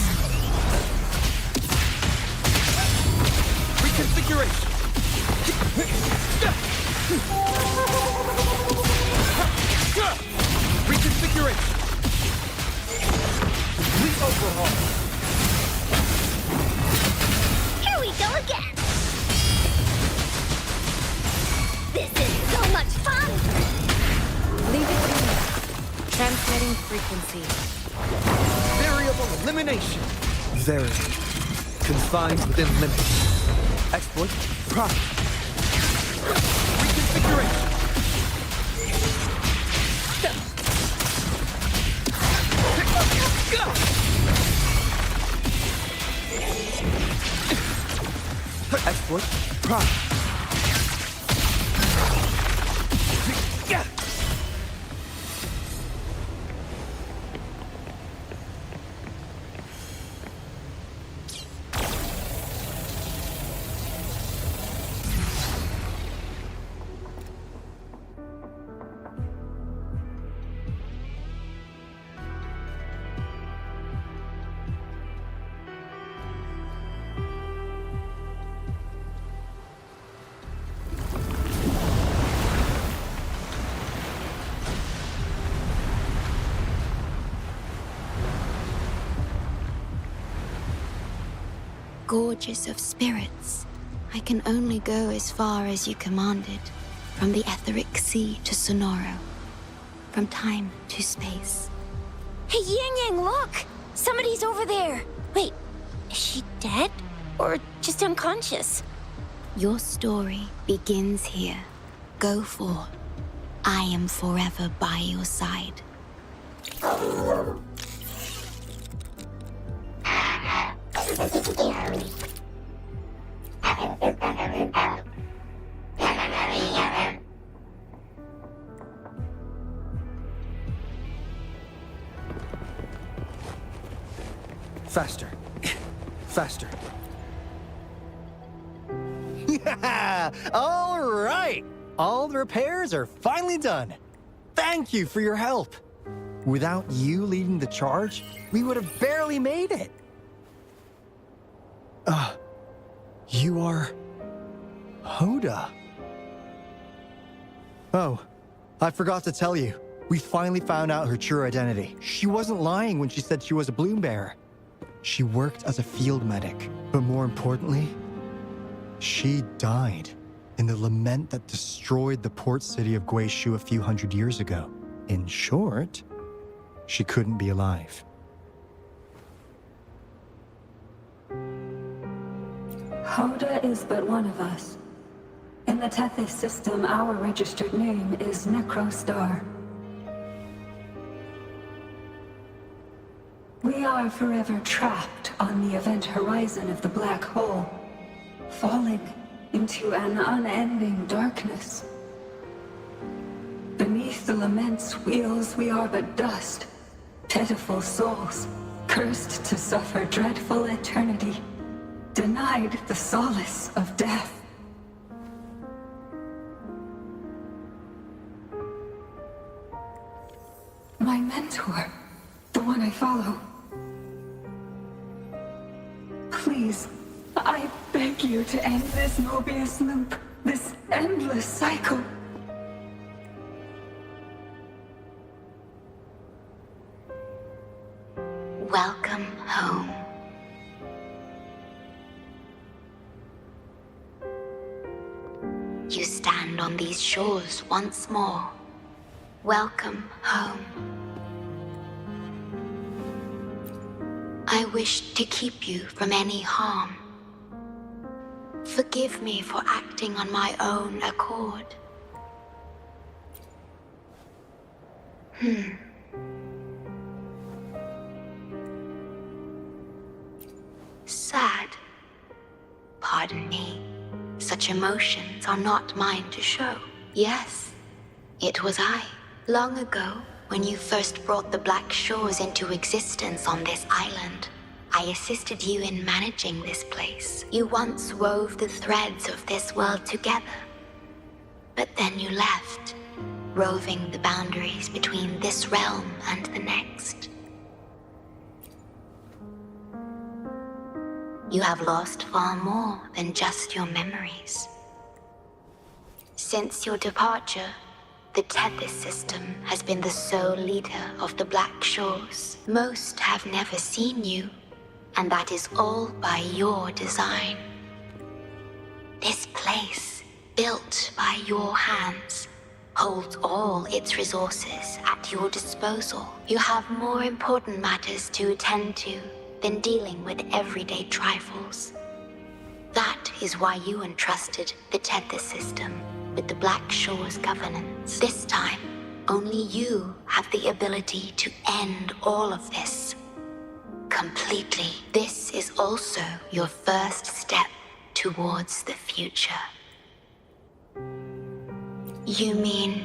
S7: Reconfiguration. Reconfiguration. Complete overhaul.
S5: Here we go again! This is so much fun!
S2: Leave it to me. Transmitting frequency.
S7: Variable elimination. Verity. Confined within limits. Exploit. Prime. Reconfiguration. Exploit. Prime.
S1: gorges of spirits. I can only go as far as you commanded, from the etheric sea to Sonoro, from time to space.
S5: Hey, Yang Yang, look! Somebody's over there! Wait, is she dead? Or just unconscious?
S1: Your story begins here. Go forth. I am forever by your side.
S7: Faster. Faster.
S10: Yeah! All right! All the repairs are finally done. Thank you for your help. Without you leading the charge, we would have barely made it. You are... Hoda. Oh, I forgot to tell you. We finally found out her true identity. She wasn't lying when she said she was a bloom bearer. She worked as a field medic, but more importantly, she died in the lament that destroyed the port city of Guizhou a few hundred years ago. In short, she couldn't be alive.
S9: Hoda is but one of us. In the Tethys system, our registered name is Necrostar. We are forever trapped on the event horizon of the black hole, falling into an unending darkness. Beneath the lament's wheels, we are but dust, pitiful souls, cursed to suffer dreadful eternity, denied the solace of death. My mentor, the one I follow. Please, I beg you to end this Mobius loop, this endless cycle.
S1: Welcome home. You stand on these shores once more. Welcome home. I wish to keep you from any harm. Forgive me for acting on my own accord. Sad. Pardon me. Such emotions are not mine to show. Yes, it was I. Long ago, when you first brought the Black Shores into existence on this island, I assisted you in managing this place. You once wove the threads of this world together. But then you left, roving the boundaries between this realm and the next. You have lost far more than just your memories. Since your departure, the Tethys system has been the sole leader of the Black Shores. Most have never seen you, and that is all by your design. This place, built by your hands, holds all its resources at your disposal. You have more important matters to attend to than dealing with everyday trifles. That is why you entrusted the Tethys system with the Black Shores governance. This time, only you have the ability to end all of this. Completely. This is also your first step towards the future. You mean...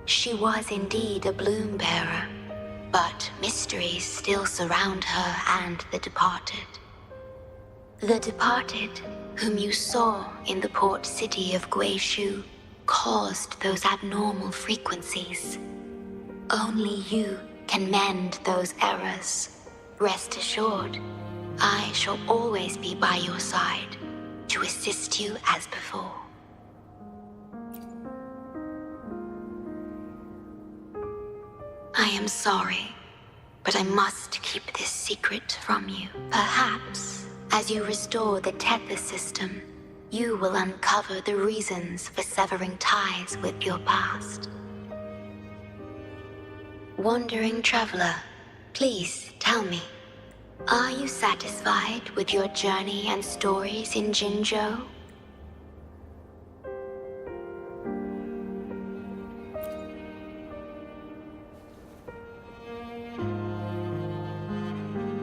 S1: She was indeed a bloom bearer, but mysteries still surround her and the departed. The departed, whom you saw in the port city of Guizhou, caused those abnormal frequencies. Only you can mend those errors. Rest assured, I shall always be by your side to assist you as before. I am sorry, but I must keep this secret from you. Perhaps, as you restore the tether system, you will uncover the reasons for severing ties with your past. Wandering traveler, please tell me, are you satisfied with your journey and stories in Jinzhou?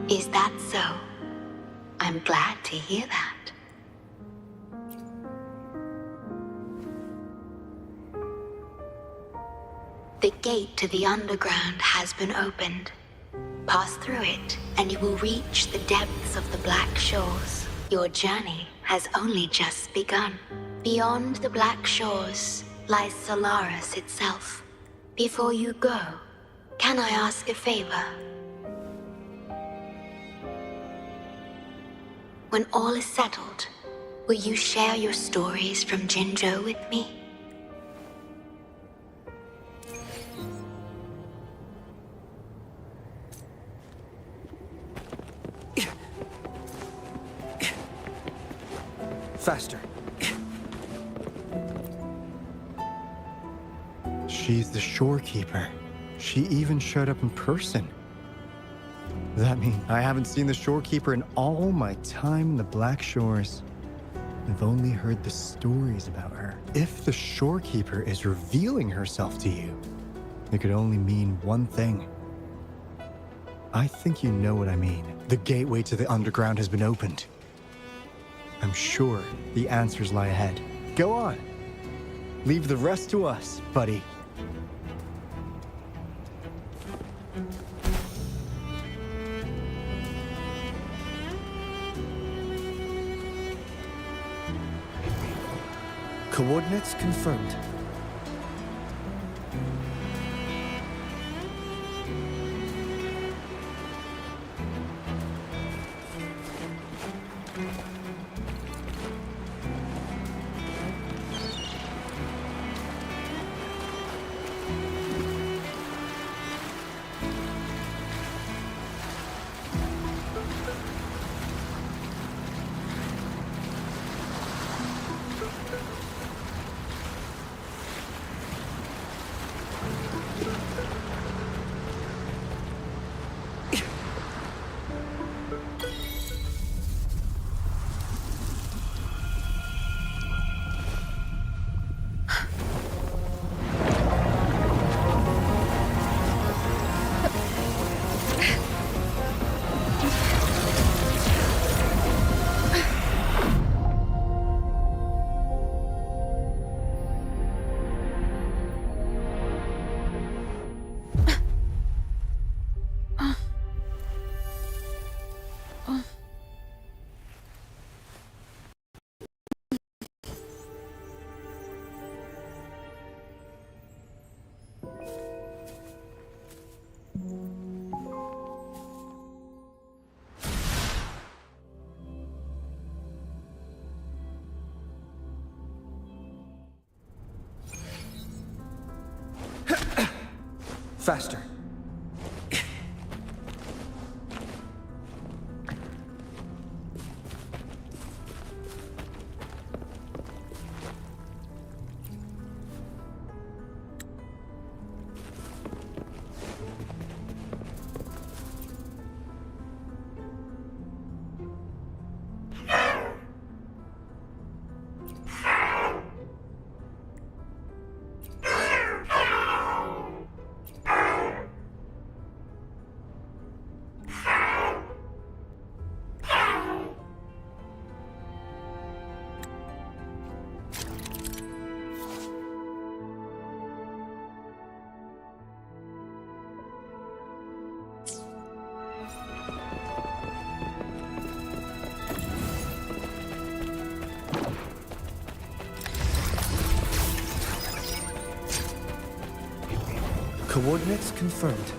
S1: Is that so? I'm glad to hear that. The gate to the underground has been opened. Pass through it, and you will reach the depths of the Black Shores. Your journey has only just begun. Beyond the Black Shores lies Solaris itself. Before you go, can I ask a favor? When all is settled, will you share your stories from Jinzhou with me?
S7: Faster.
S10: She's the shorekeeper. She even showed up in person. Does that mean I haven't seen the shorekeeper in all my time in the Black Shores? I've only heard the stories about her. If the shorekeeper is revealing herself to you, it could only mean one thing. I think you know what I mean. The gateway to the underground has been opened. I'm sure the answers lie ahead. Go on. Leave the rest to us, buddy.
S7: Coordinates confirmed. Faster. Coordinates confirmed.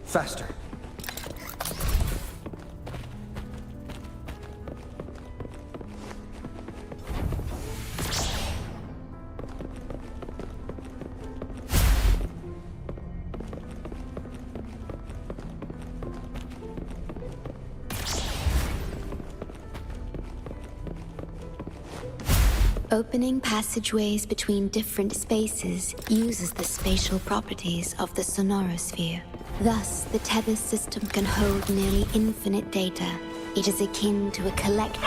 S7: Faster.
S1: Opening passageways between different spaces uses the spatial properties of the sonorosphere. Thus, the tether system can hold nearly infinite data. It is akin to a collector.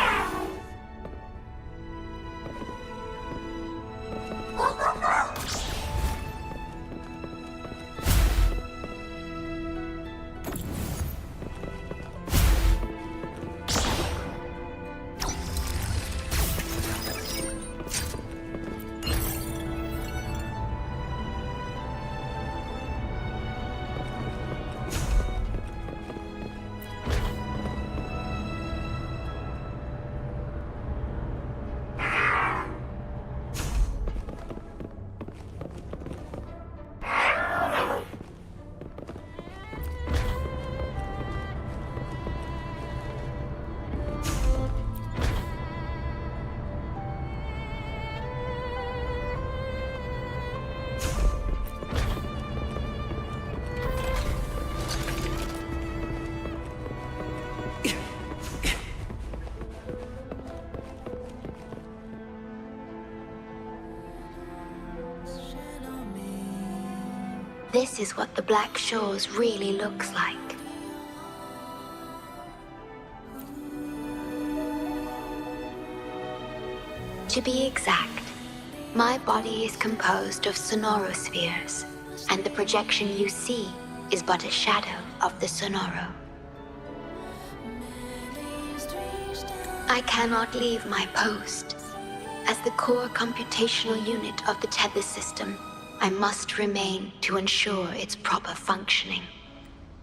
S1: This is what the Black Shores really looks like. To be exact, my body is composed of sonorospheres, and the projection you see is but a shadow of the sonoro. I cannot leave my post. As the core computational unit of the tether system, I must remain to ensure its proper functioning.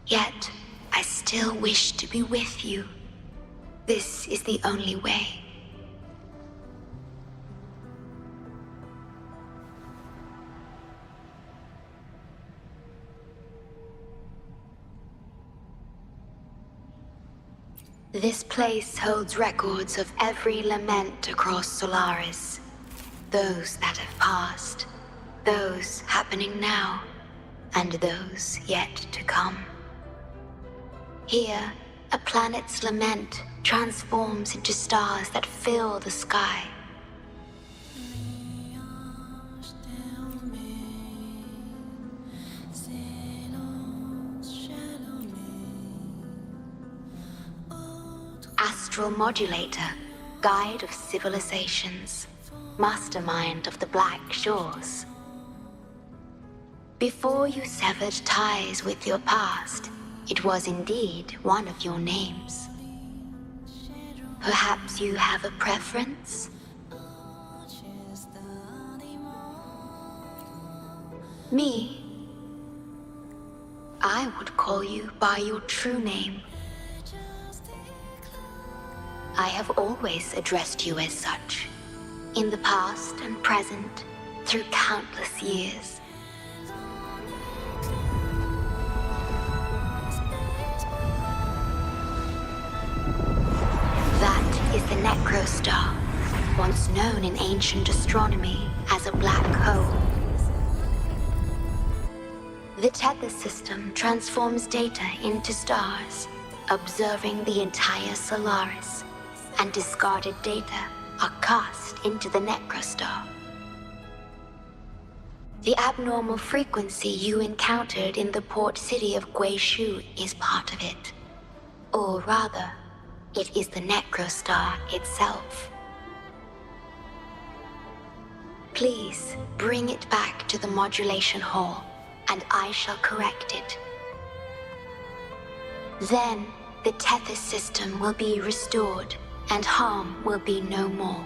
S1: Yet, I still wish to be with you. This is the only way. This place holds records of every lament across Solaris. Those that have passed, those happening now, and those yet to come. Here, a planet's lament transforms into stars that fill the sky. Astral Modulator, guide of civilizations, mastermind of the Black Shores. Before you severed ties with your past, it was indeed one of your names. Perhaps you have a preference? Me? I would call you by your true name. I have always addressed you as such, in the past and present, through countless years. That is the Necrostar, once known in ancient astronomy as a black hole. The tether system transforms data into stars, observing the entire Solaris, and discarded data are cast into the Necrostar. The abnormal frequency you encountered in the port city of Guishu is part of it. Or rather, it is the Necrostar itself. Please bring it back to the modulation hall, and I shall correct it. Then, the tether system will be restored, and harm will be no more.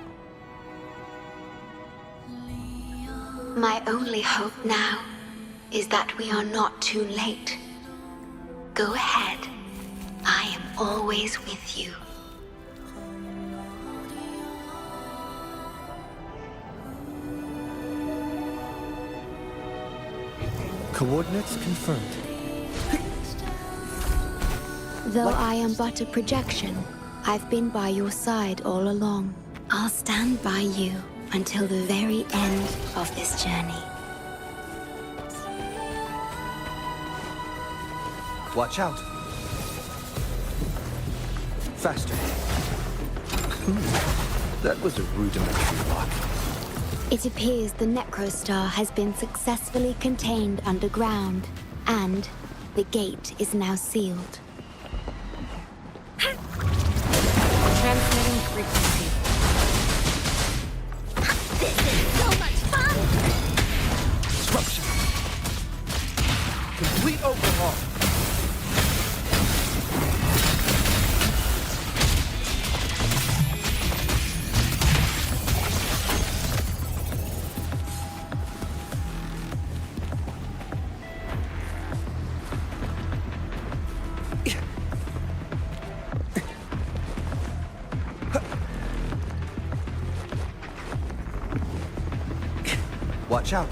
S1: My only hope now is that we are not too late. Go ahead. I am always with you.
S7: Coordinates confirmed.
S1: Though I am but a projection, I've been by your side all along. I'll stand by you until the very end of this journey.
S7: Watch out. Faster. That was a rudimentary lock.
S1: It appears the Necrostar has been successfully contained underground, and the gate is now sealed.
S13: Transmitting frequency.
S5: This is so much fun!
S7: Disruption. Complete overhaul. Watch out.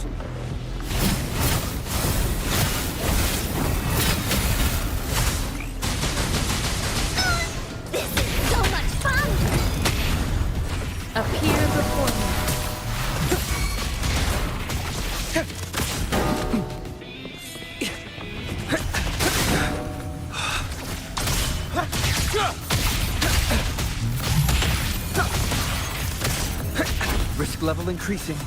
S5: This is so much fun!
S13: Appear before me.
S7: Risk level increasing.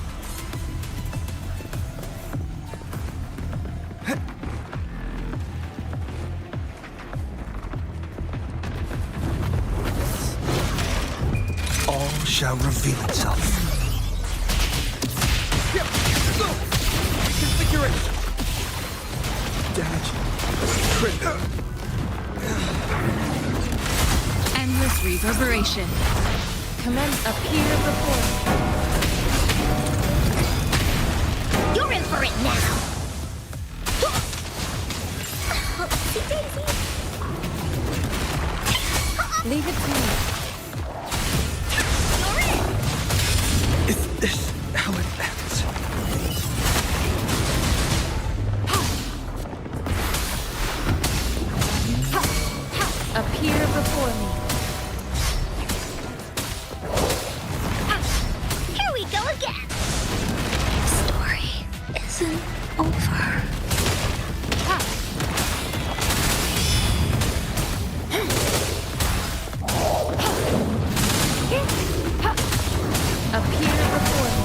S7: All shall reveal itself. Configuration. Damage. Critical.
S13: Endless reverberation. Commence appear before me.
S5: You're in for it now! Oopsie daisy!
S13: Leave it to me.
S5: You're in!
S7: Is this how it ends?
S13: Appear before me.
S5: Here we go again! Story isn't over.
S13: Appear before me.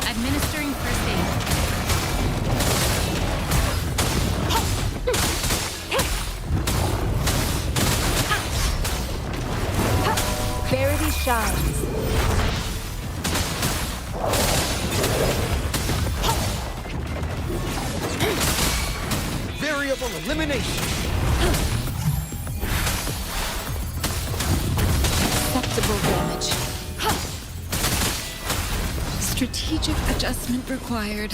S13: Administering first aid. Verity shines.
S7: Variable elimination.
S13: Acceptable damage. Strategic adjustment required.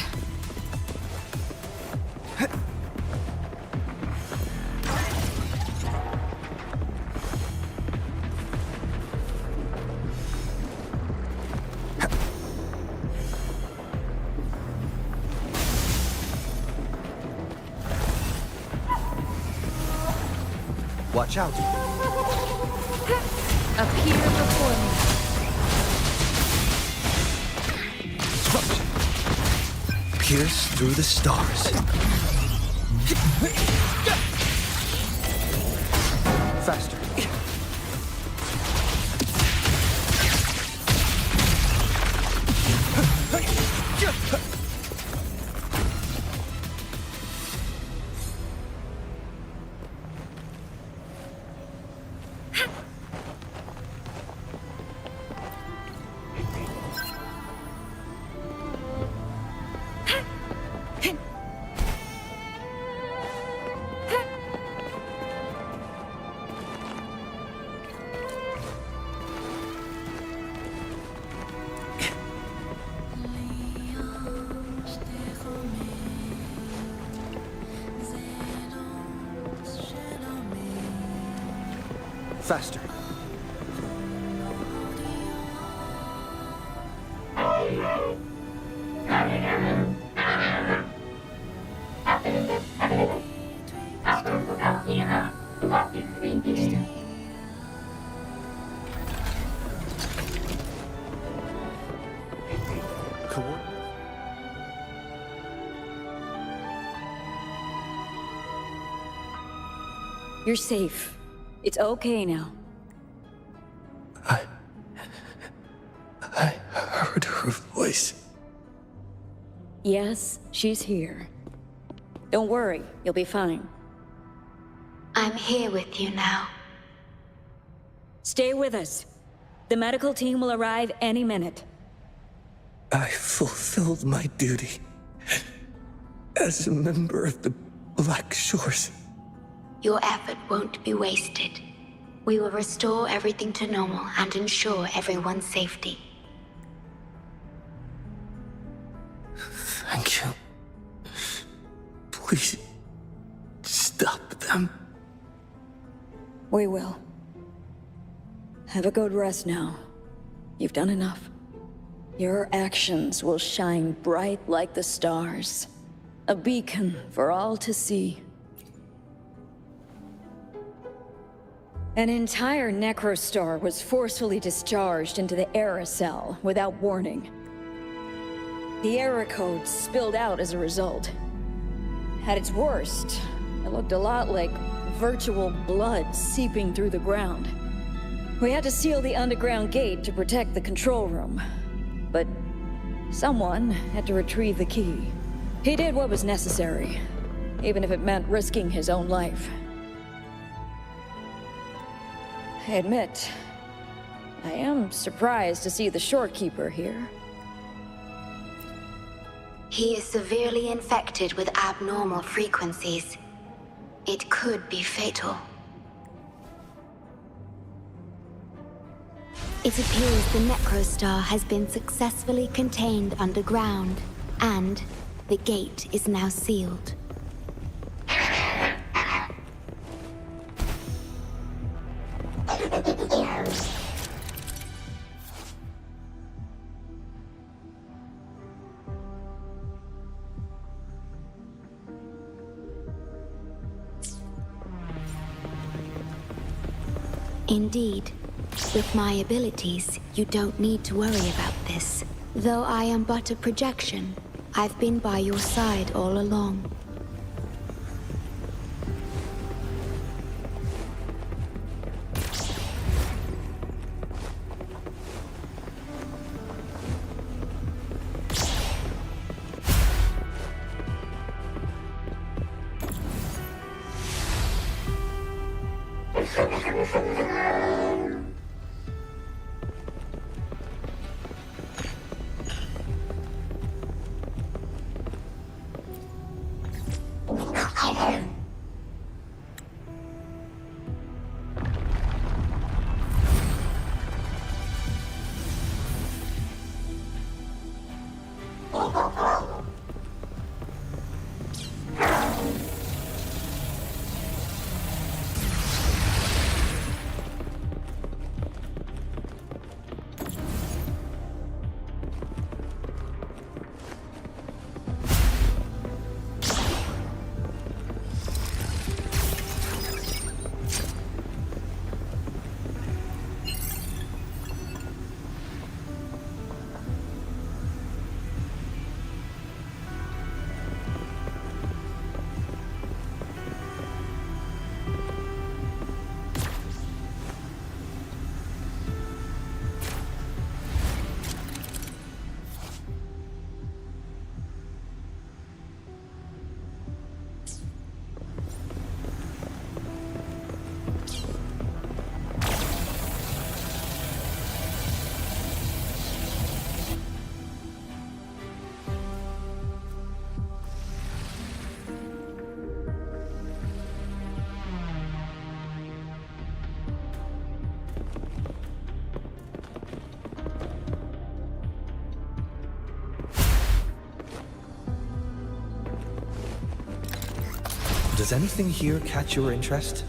S7: Watch out.
S13: Appear before me.
S7: Disruption. Pierce through the stars. Faster. Faster.
S17: You're safe. It's okay now.
S7: I heard her voice.
S17: Yes, she's here. Don't worry, you'll be fine.
S1: I'm here with you now.
S17: Stay with us. The medical team will arrive any minute.
S7: I fulfilled my duty as a member of the Black Shores.
S1: Your effort won't be wasted. We will restore everything to normal and ensure everyone's safety.
S7: Thank you. Please, stop them.
S17: We will. Have a good rest now. You've done enough. Your actions will shine bright like the stars. A beacon for all to see. An entire necrostar was forcefully discharged into the Era cell without warning. The Era code spilled out as a result. At its worst, it looked a lot like virtual blood seeping through the ground. We had to seal the underground gate to protect the control room. But someone had to retrieve the key. He did what was necessary, even if it meant risking his own life. I admit, I am surprised to see the Shorekeeper here.
S1: He is severely infected with abnormal frequencies. It could be fatal. It appears the Necrostar has been successfully contained underground, and the gate is now sealed. Indeed. With my abilities, you don't need to worry about this. Though I am but a projection, I've been by your side all along.
S7: Does anything here catch your interest?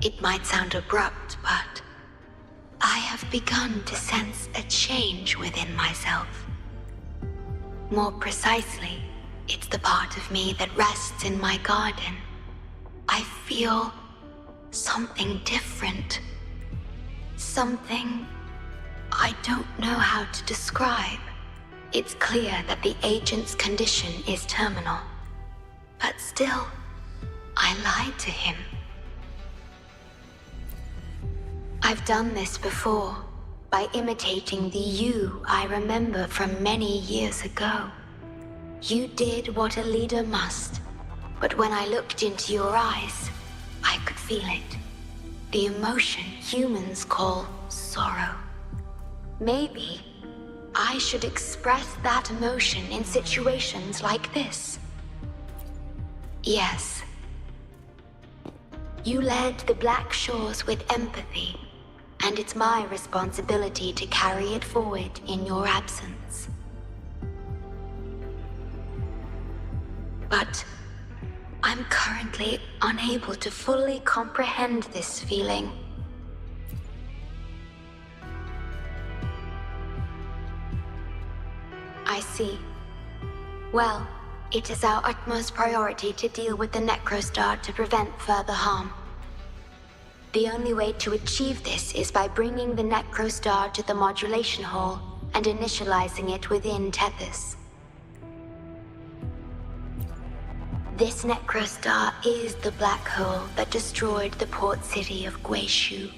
S1: It might sound abrupt, but I have begun to sense a change within myself. More precisely, it's the part of me that rests in my garden. I feel something different. Something I don't know how to describe. It's clear that the agent's condition is terminal. But still, I lied to him. I've done this before, by imitating the you I remember from many years ago. You did what a leader must, but when I looked into your eyes, I could feel it. The emotion humans call sorrow. Maybe I should express that emotion in situations like this. Yes. You led the Black Shores with empathy, and it's my responsibility to carry it forward in your absence. But I'm currently unable to fully comprehend this feeling. I see. Well, it is our utmost priority to deal with the Necrostar to prevent further harm. The only way to achieve this is by bringing the Necrostar to the modulation hall and initializing it within Tethys. This Necrostar is the black hole that destroyed the port city of Guishu.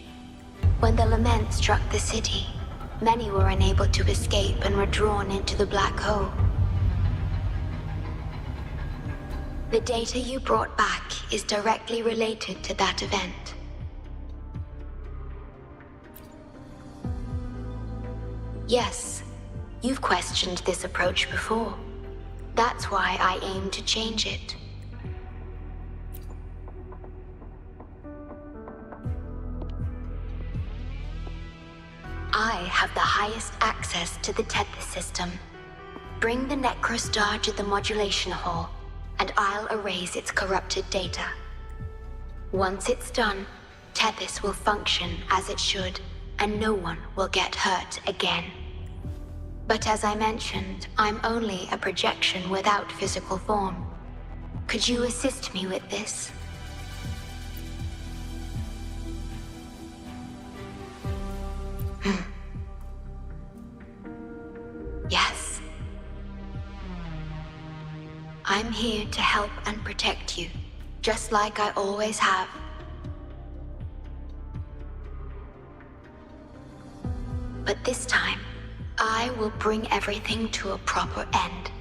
S1: When the lament struck the city, many were unable to escape and were drawn into the black hole. The data you brought back is directly related to that event. Yes, you've questioned this approach before. That's why I aim to change it. I have the highest access to the Tethys system. Bring the Necrostar to the modulation hall, and I'll erase its corrupted data. Once it's done, Tethys will function as it should, and no one will get hurt again. But as I mentioned, I'm only a projection without physical form. Could you assist me with this? Yes. I'm here to help and protect you, just like I always have. But this time, I will bring everything to a proper end.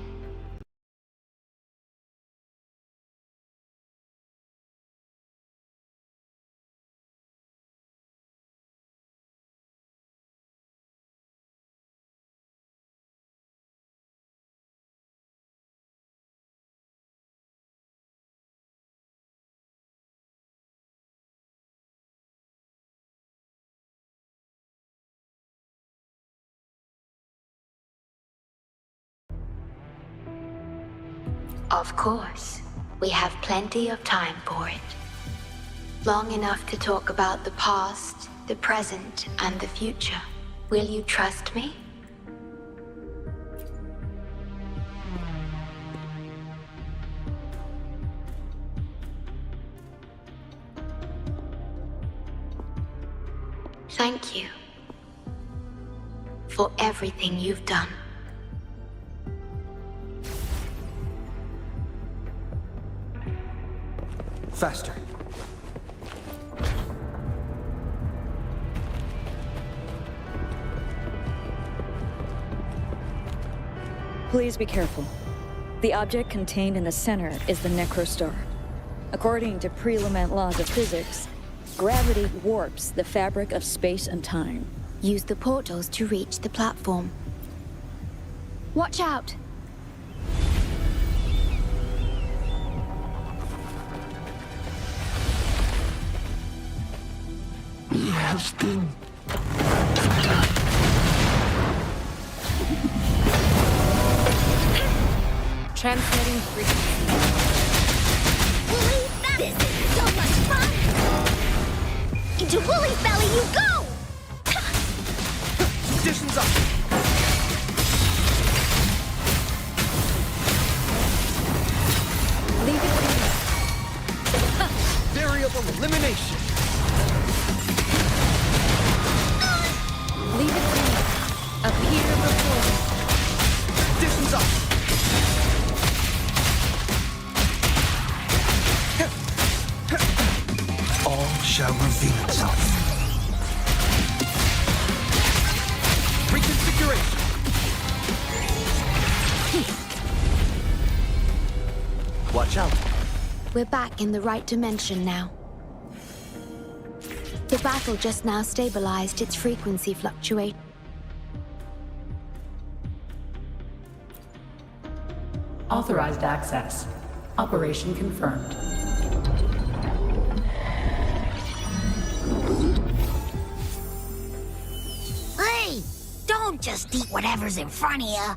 S1: Of course, we have plenty of time for it. Long enough to talk about the past, the present, and the future. Will you trust me? Thank you for everything you've done.
S3: Faster.
S17: Please be careful. The object contained in the center is the Necrostar. According to pre-lament laws of physics, gravity warps the fabric of space and time.
S1: Use the portals to reach the platform.
S13: Watch out!
S6: We have been
S13: Transmitting frequency.
S5: This is so much fun! Into Woolly's belly you go!
S7: Conditions up!
S2: Leave it to me.
S7: Variable elimination!
S2: Leave it to me. Appear before me.
S7: Conditions up! All shall reveal itself. Reconfiguration! Watch out!
S1: We're back in the right dimension now. The battle just now stabilized its frequency fluctuate.
S18: Authorized access. Operation confirmed.
S5: Hey! Don't just eat whatever's in front of you.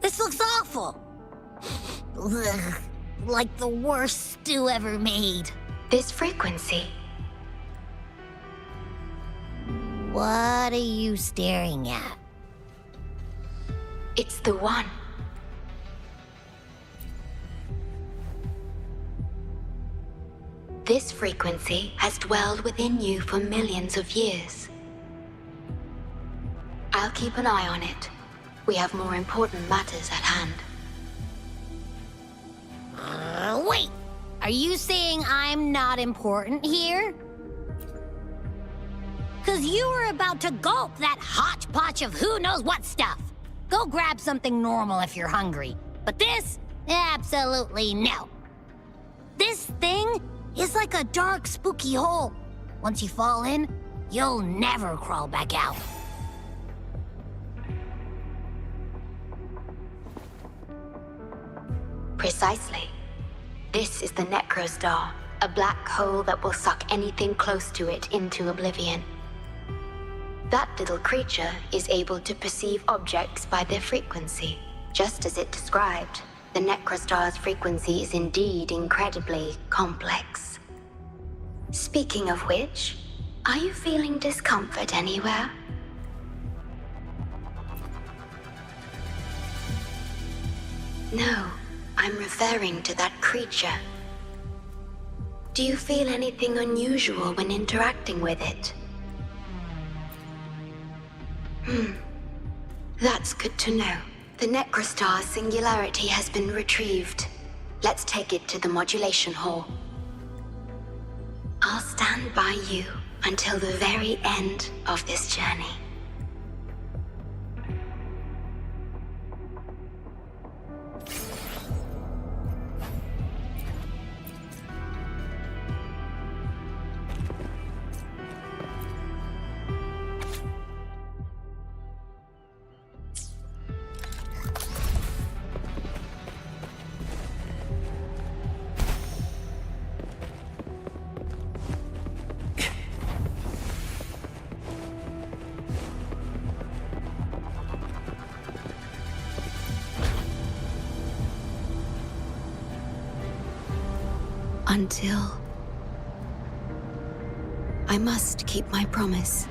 S5: This looks awful. Ugh, like the worst stew ever made.
S1: This frequency.
S5: What are you staring at?
S1: It's the one. This frequency has dwelled within you for millions of years. I'll keep an eye on it. We have more important matters at hand.
S5: Wait! Are you saying I'm not important here? 'Cause you were about to gulp that hodgepodge of who knows what stuff. Go grab something normal if you're hungry. But this? Absolutely no. This thing is like a dark, spooky hole. Once you fall in, you'll never crawl back out.
S1: Precisely. This is the Necrostar, a black hole that will suck anything close to it into oblivion. That little creature is able to perceive objects by their frequency. Just as it described, the Necrostar's frequency is indeed incredibly complex. Speaking of which, are you feeling discomfort anywhere? No, I'm referring to that creature. Do you feel anything unusual when interacting with it? That's good to know. The Necrostar's singularity has been retrieved. Let's take it to the modulation hall. I'll stand by you until the very end of this journey. Until I must keep my promise.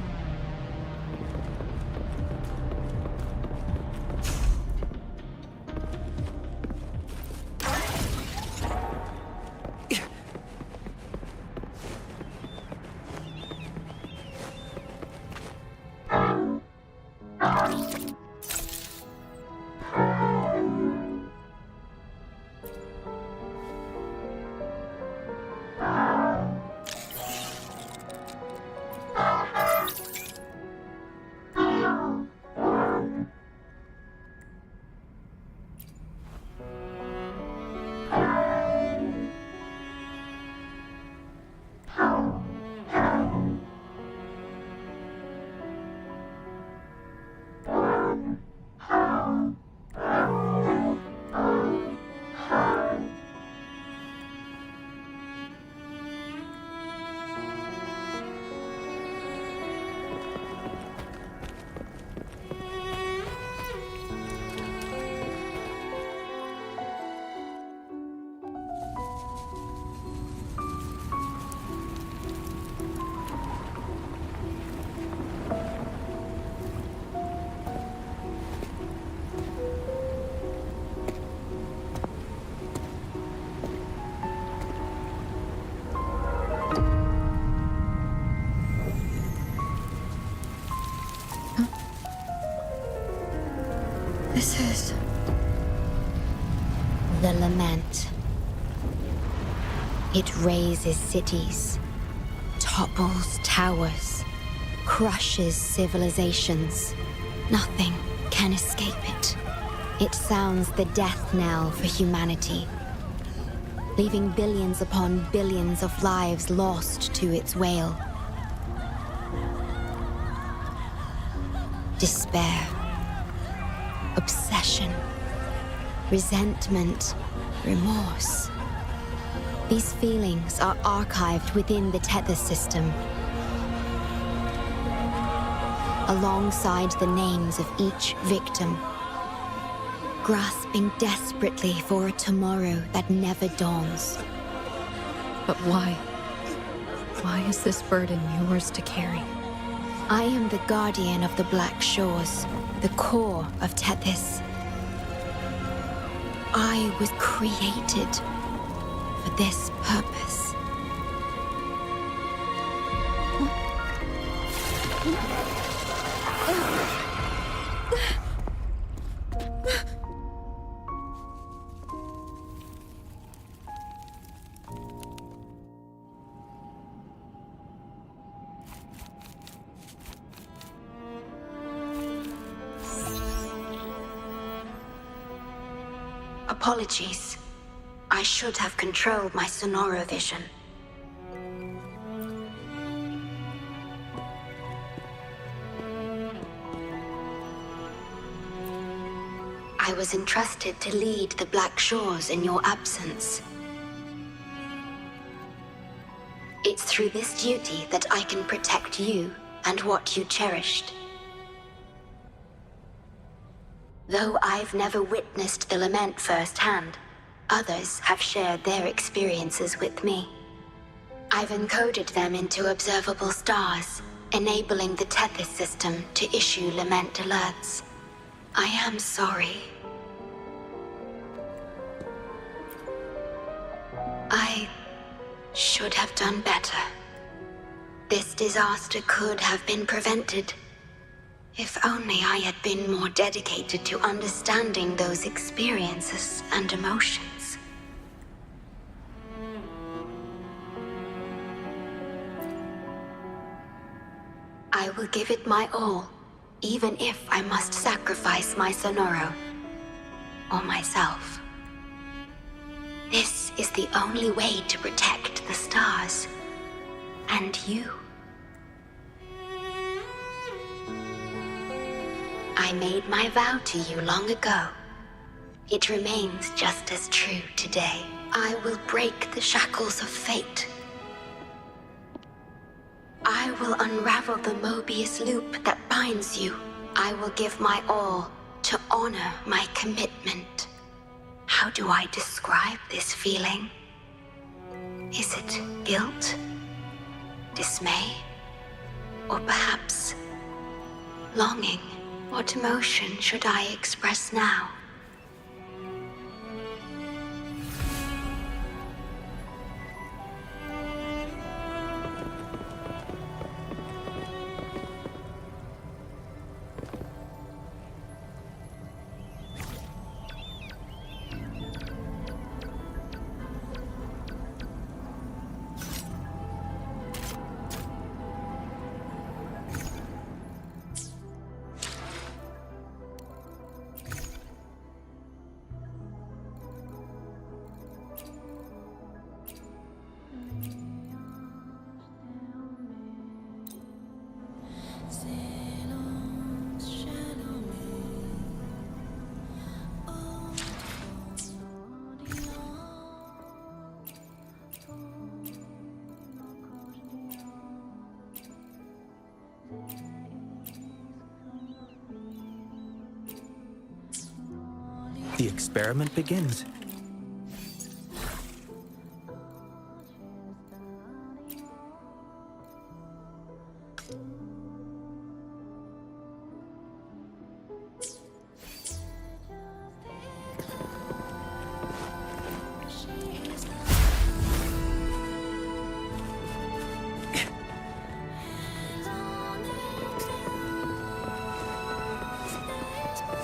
S17: This is...
S1: The lament. It razes cities, topples towers, crushes civilizations. Nothing can escape it. It sounds the death knell for humanity, leaving billions upon billions of lives lost to its wail. Despair, obsession, resentment, remorse. These feelings are archived within the tether system, alongside the names of each victim, grasping desperately for a tomorrow that never dawns.
S13: But why? Why is this burden yours to carry?
S1: I am the guardian of the Black Shores, the core of Tethys. I was created for this purpose. Apologies. I should have controlled my Sonoro vision. I was entrusted to lead the Black Shores in your absence. It's through this duty that I can protect you and what you cherished. Though I've never witnessed the lament firsthand, others have shared their experiences with me. I've encoded them into observable stars, enabling the Tethys system to issue lament alerts. I am sorry. I should have done better. This disaster could have been prevented. If only I had been more dedicated to understanding those experiences and emotions. I will give it my all, even if I must sacrifice my Sonoro, or myself. This is the only way to protect the stars, and you. I made my vow to you long ago. It remains just as true today. I will break the shackles of fate. I will unravel the Mobius loop that binds you. I will give my all to honor my commitment. How do I describe this feeling? Is it guilt? Dismay? Or perhaps longing? What emotion should I express now?
S3: The experiment begins.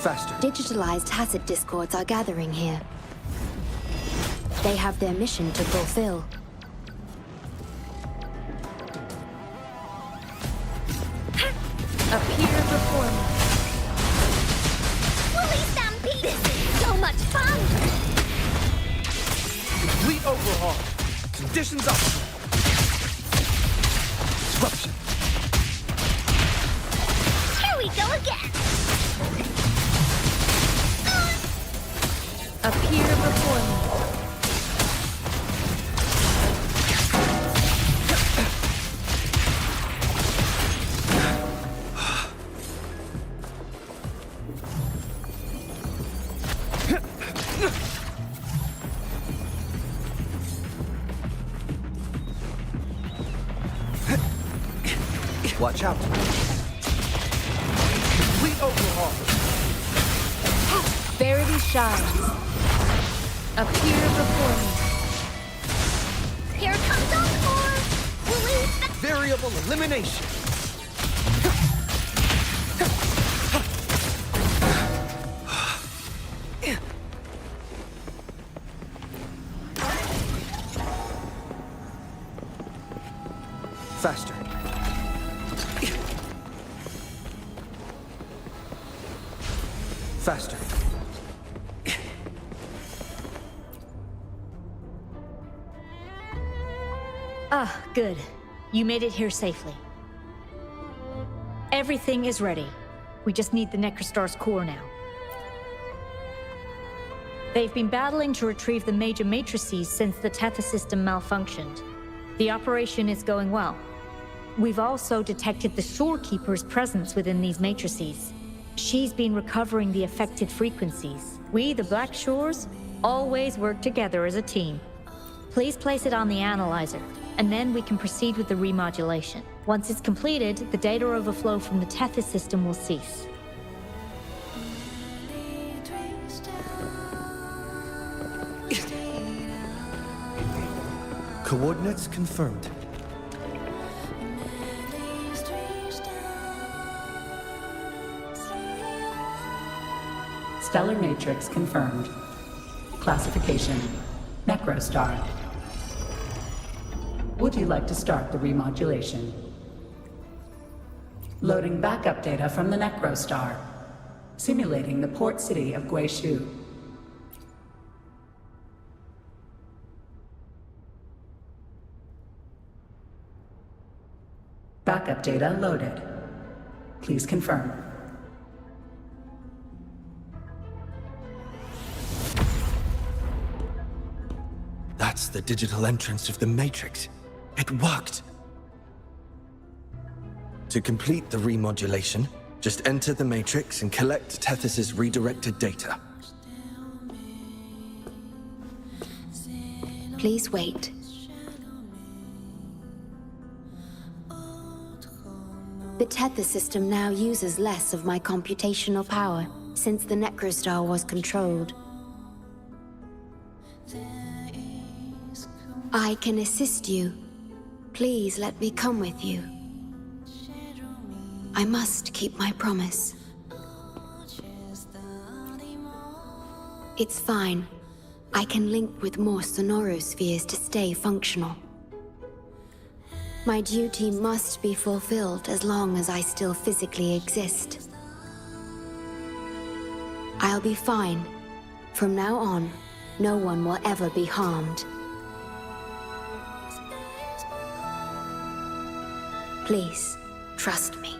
S7: Faster.
S1: Digitalized tacit discords are gathering here. They have their mission to fulfill.
S2: Appear before me.
S5: Woolly Stampede! This is so much fun!
S7: Complete overhaul. Conditions optional. Disruption.
S5: Here we go again!
S2: Appear before me.
S7: Watch out. Complete overhaul.
S2: Verity shines. Appear before me.
S5: Here comes Encore! Woolly
S7: Variable elimination. Faster. Faster.
S19: Ah, good. You made it here safely. Everything is ready. We just need the Necrostar's core now. They've been battling to retrieve the major matrices since the Tether system malfunctioned. The operation is going well. We've also detected the Shorekeeper's presence within these matrices. She's been recovering the affected frequencies. We, the Black Shores, always work together as a team. Please place it on the analyzer, and then we can proceed with the remodulation. Once it's completed, the data overflow from the Tethys system will cease.
S7: Coordinates confirmed.
S18: Stellar matrix confirmed. Classification: Necrostar. Would you like to start the remodulation? Loading backup data from the Necrostar. Simulating the port city of Guishu. Backup data loaded. Please confirm.
S7: That's the digital entrance of the Matrix. It worked! To complete the remodulation, just enter the Matrix and collect Tethys' redirected data.
S1: Please wait. The Tether system now uses less of my computational power since the Necrostar was controlled. I can assist you. Please let me come with you. I must keep my promise. It's fine. I can link with more sonorospheres to stay functional. My duty must be fulfilled as long as I still physically exist. I'll be fine. From now on, no one will ever be harmed. Please, trust me.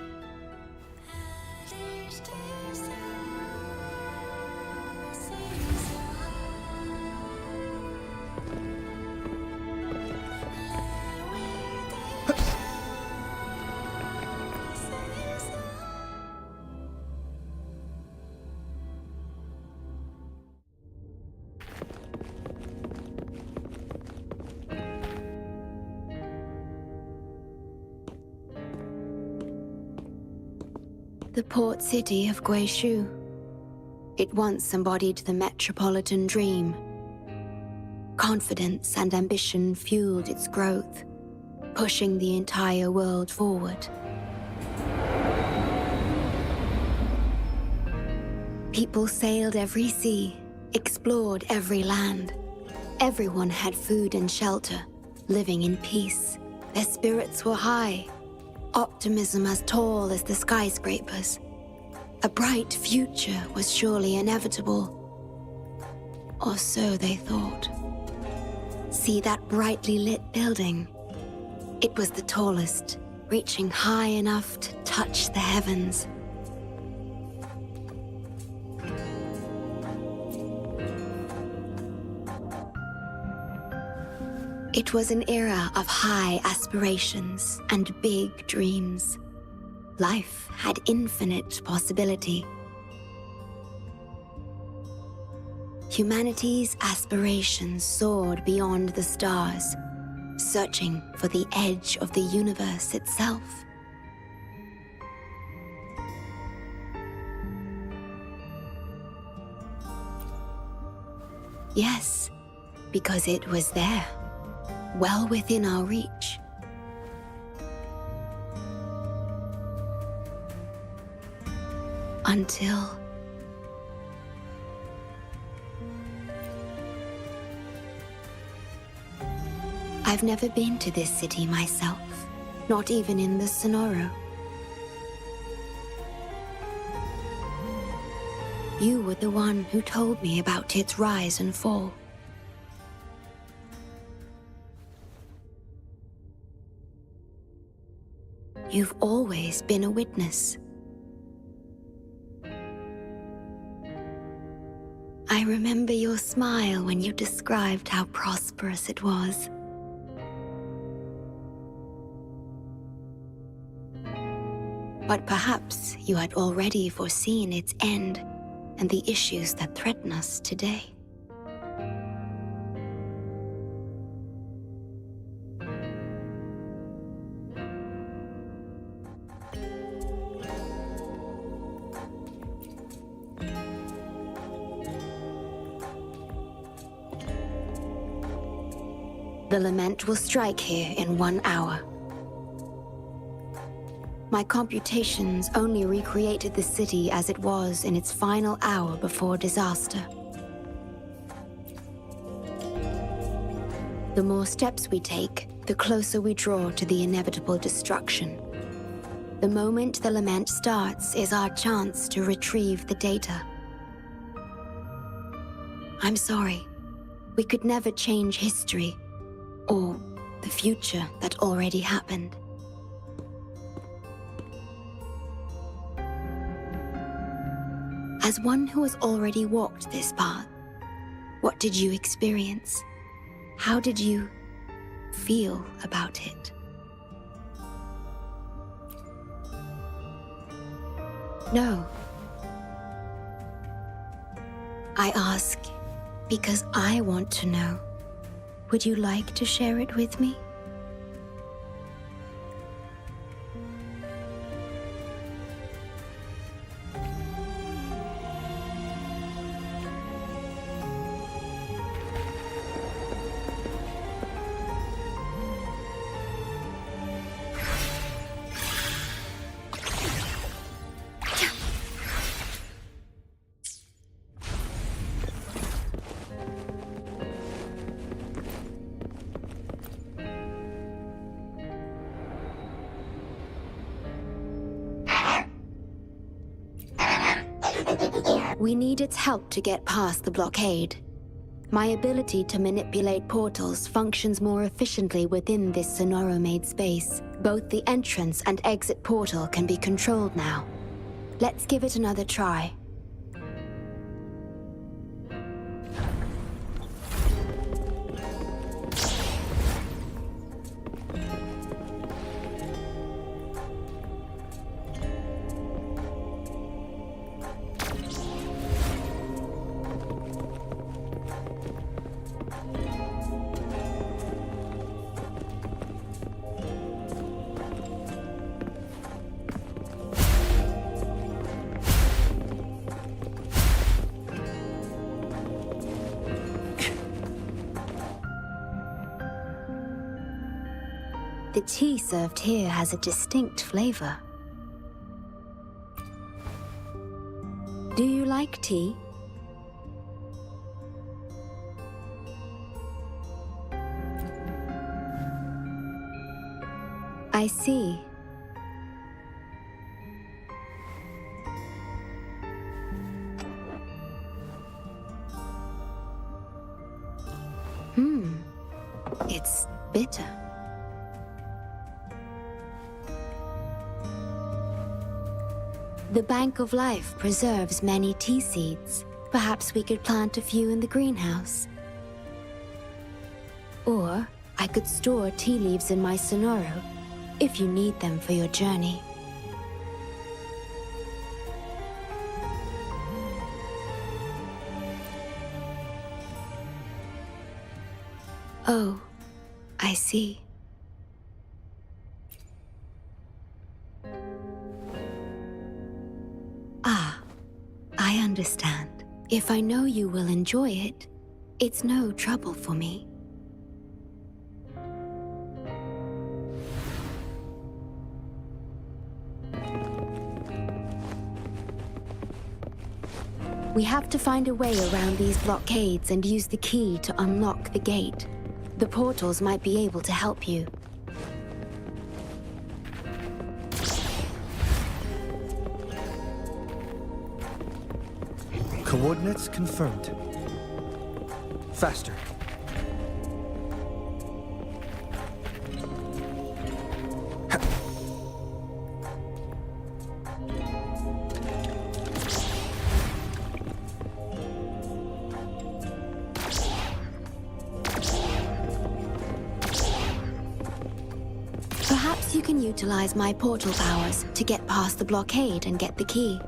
S1: The port city of Guishu. It once embodied the metropolitan dream. Confidence and ambition fueled its growth, pushing the entire world forward. People sailed every sea, explored every land. Everyone had food and shelter, living in peace. Their spirits were high, optimism as tall as the skyscrapers. A bright future was surely inevitable. Or so they thought. See that brightly lit building? It was the tallest, reaching high enough to touch the heavens. It was an era of high aspirations and big dreams. Life had infinite possibility. Humanity's aspirations soared beyond the stars, searching for the edge of the universe itself. Yes, because it was there, well within our reach. Until... I've never been to this city myself, not even in the Sonoro. You were the one who told me about its rise and fall. You've always been a witness. I remember your smile when you described how prosperous it was. But perhaps you had already foreseen its end and the issues that threaten us today. The lament will strike here in 1 hour. My computations only recreated the city as it was in its final hour before disaster. The more steps we take, the closer we draw to the inevitable destruction. The moment the lament starts is our chance to retrieve the data. I'm sorry. We could never change history, or the future that already happened. As one who has already walked this path, what did you experience? How did you feel about it? No. I ask because I want to know. Would you like to share it with me? We need its help to get past the blockade. My ability to manipulate portals functions more efficiently within this Sonoro-made space. Both the entrance and exit portal can be controlled now. Let's give it another try. The tea served here has a distinct flavor. Do you like tea? I see. It's bitter. The Bank of Life preserves many tea seeds. Perhaps we could plant a few in the greenhouse. Or I could store tea leaves in my sonoro, if you need them for your journey. Oh, I see. Ah, I understand. If I know you will enjoy it, it's no trouble for me. We have to find a way around these blockades and use the key to unlock the gate. The portals might be able to help you.
S7: Coordinates confirmed. Faster.
S1: Perhaps you can utilize my portal powers to get past the blockade and get the key.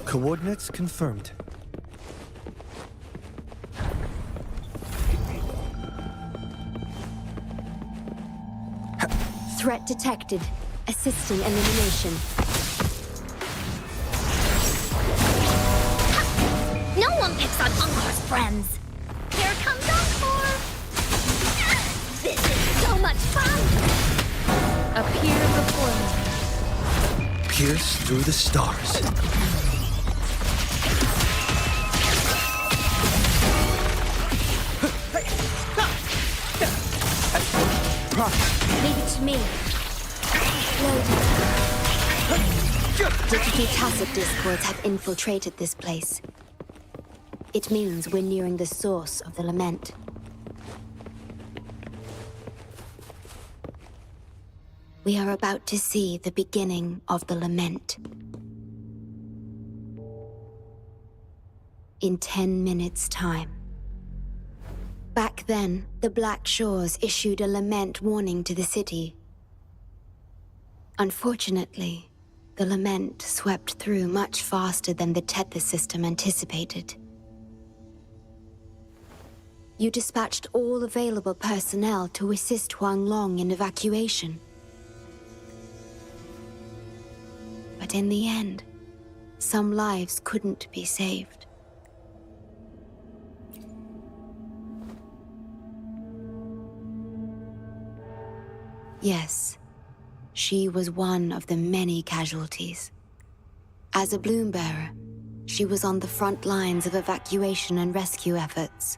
S7: Coordinates confirmed.
S1: Threat detected. Assisting elimination.
S5: No one picks on Ankar's friends. Here comes Ankar. This is so much fun.
S2: Appear before me.
S7: Pierce through the stars.
S1: Leave it to me. Loading. Digital tacit discords have infiltrated this place. It means we're nearing the source of the lament. We are about to see the beginning of the lament. In 10 minutes' time. Back then, the Black Shores issued a lament warning to the city. Unfortunately, the lament swept through much faster than the Tethys system anticipated. You dispatched all available personnel to assist Huanglong in evacuation. But in the end, some lives couldn't be saved. Yes, she was one of the many casualties. As a bloom bearer, she was on the front lines of evacuation and rescue efforts.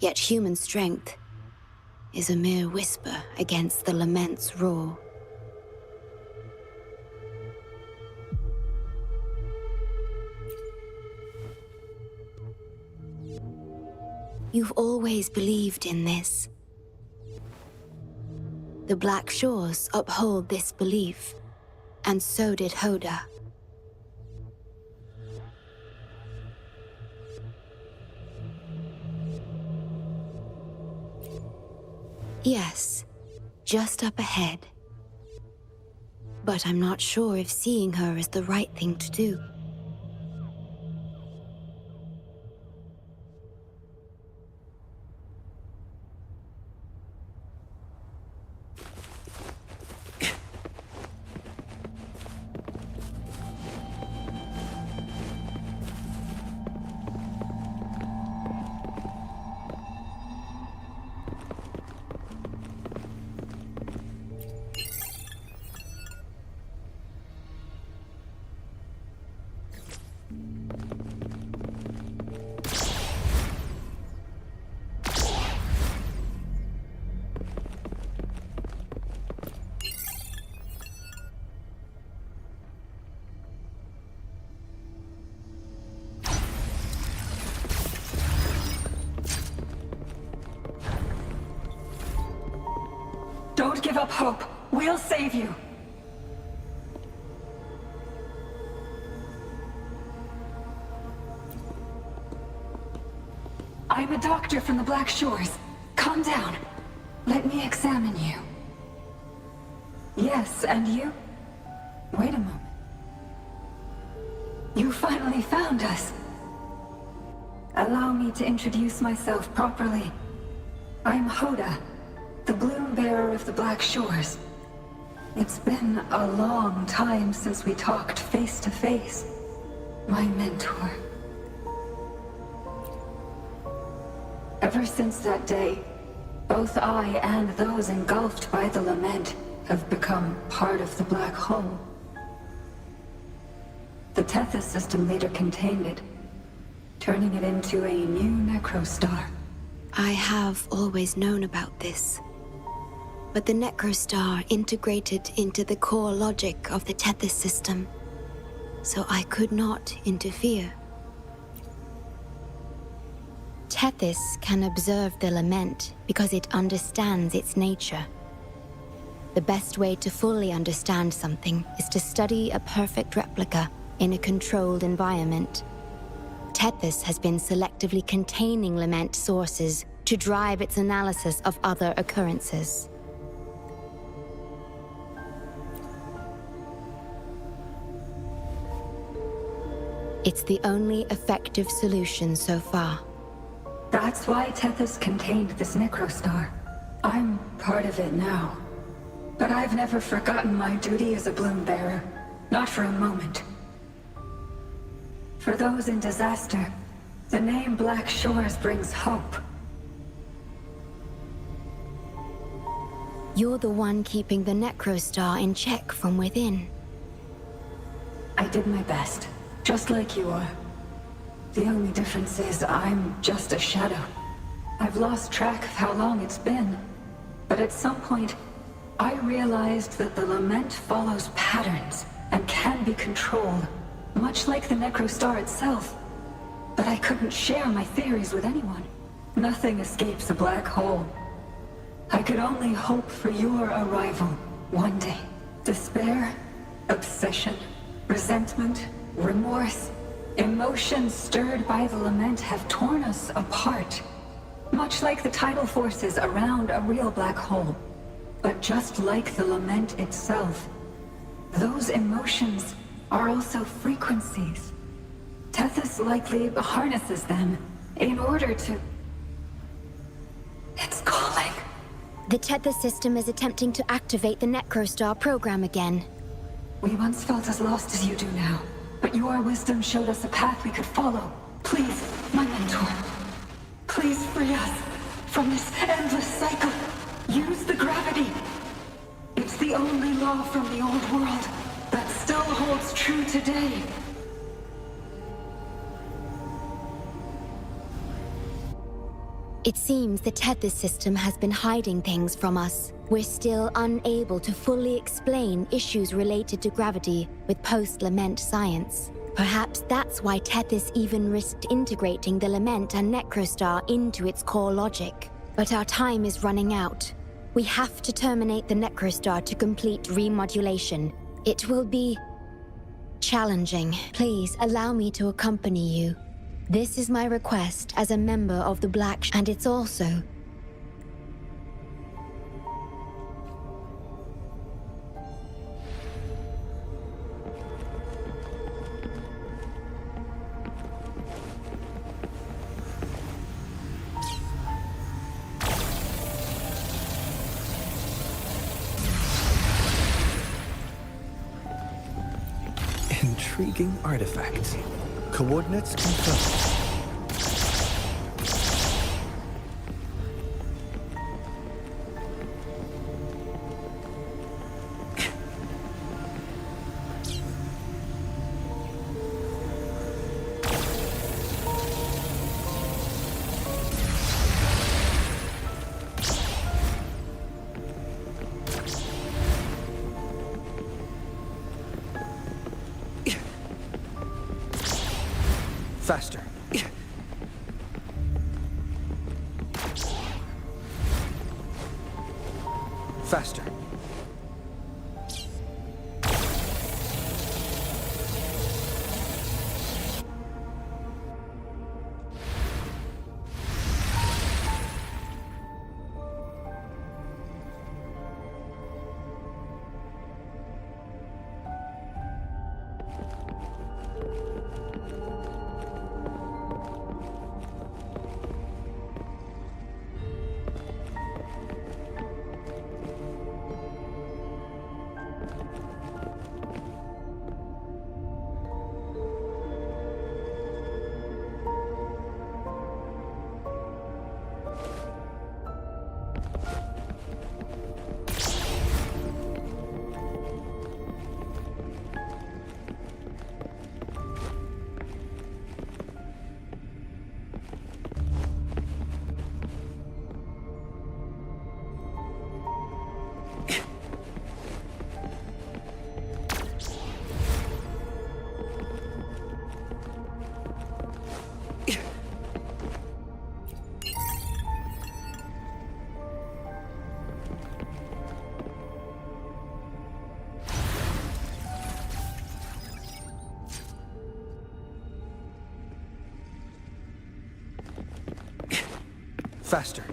S1: Yet human strength is a mere whisper against the lament's roar. You've always believed in this. The Black Shores uphold this belief, and so did Hoda. Yes, just up ahead. But I'm not sure if seeing her is the right thing to do.
S9: Don't give up hope. We'll save you. I'm a doctor from the Black Shores. Calm down. Let me examine you. Yes, and you? Wait a moment. You finally found us. Allow me to introduce myself properly. I'm Hoda, the bloom bearer of the Black Shores. It's been a long time since we talked face to face, my mentor. Ever since that day, both I and those engulfed by the lament have become part of the black hole. The Tethys system later contained it, turning it into a new necrostar.
S1: I have always known about this. But the necrostar integrated into the core logic of the Tethys system, so I could not interfere. Tethys can observe the lament because it understands its nature. The best way to fully understand something is to study a perfect replica in a controlled environment. Tethys has been selectively containing lament sources to drive its analysis of other occurrences. It's the only effective solution so far.
S9: That's why Tethys contained this necrostar. I'm part of it now. But I've never forgotten my duty as a bloom bearer. Not for a moment. For those in disaster, the name Black Shores brings hope.
S1: You're the one keeping the necrostar in check from within.
S9: I did my best, just like you are. The only difference is I'm just a shadow. I've lost track of how long it's been. But at some point, I realized that the lament follows patterns and can be controlled, much like the necrostar itself. But I couldn't share my theories with anyone. Nothing escapes a black hole. I could only hope for your arrival one day. Despair, obsession, resentment, remorse, emotions stirred by the lament have torn us apart. Much like the tidal forces around a real black hole. But just like the lament itself, those emotions are also frequencies. Tethys likely harnesses them in order to... It's calling.
S1: The Tethys system is attempting to activate the Necrostar program again.
S9: We once felt as lost as you do now, but your wisdom showed us a path we could follow. Please, my mentor, please free us from this endless cycle. Use the gravity. It's the only law from the old world that still holds true today.
S1: It seems the Tethys system has been hiding things from us. We're still unable to fully explain issues related to gravity with post-Lament science. Perhaps that's why Tethys even risked integrating the Lament and Necrostar into its core logic. But our time is running out. We have to terminate the Necrostar to complete remodulation. It will be challenging. Please allow me to accompany you. This is my request as a member of the Black and it's also...
S7: Intriguing artifact. Coordinates confirmed. Faster. Faster. Faster.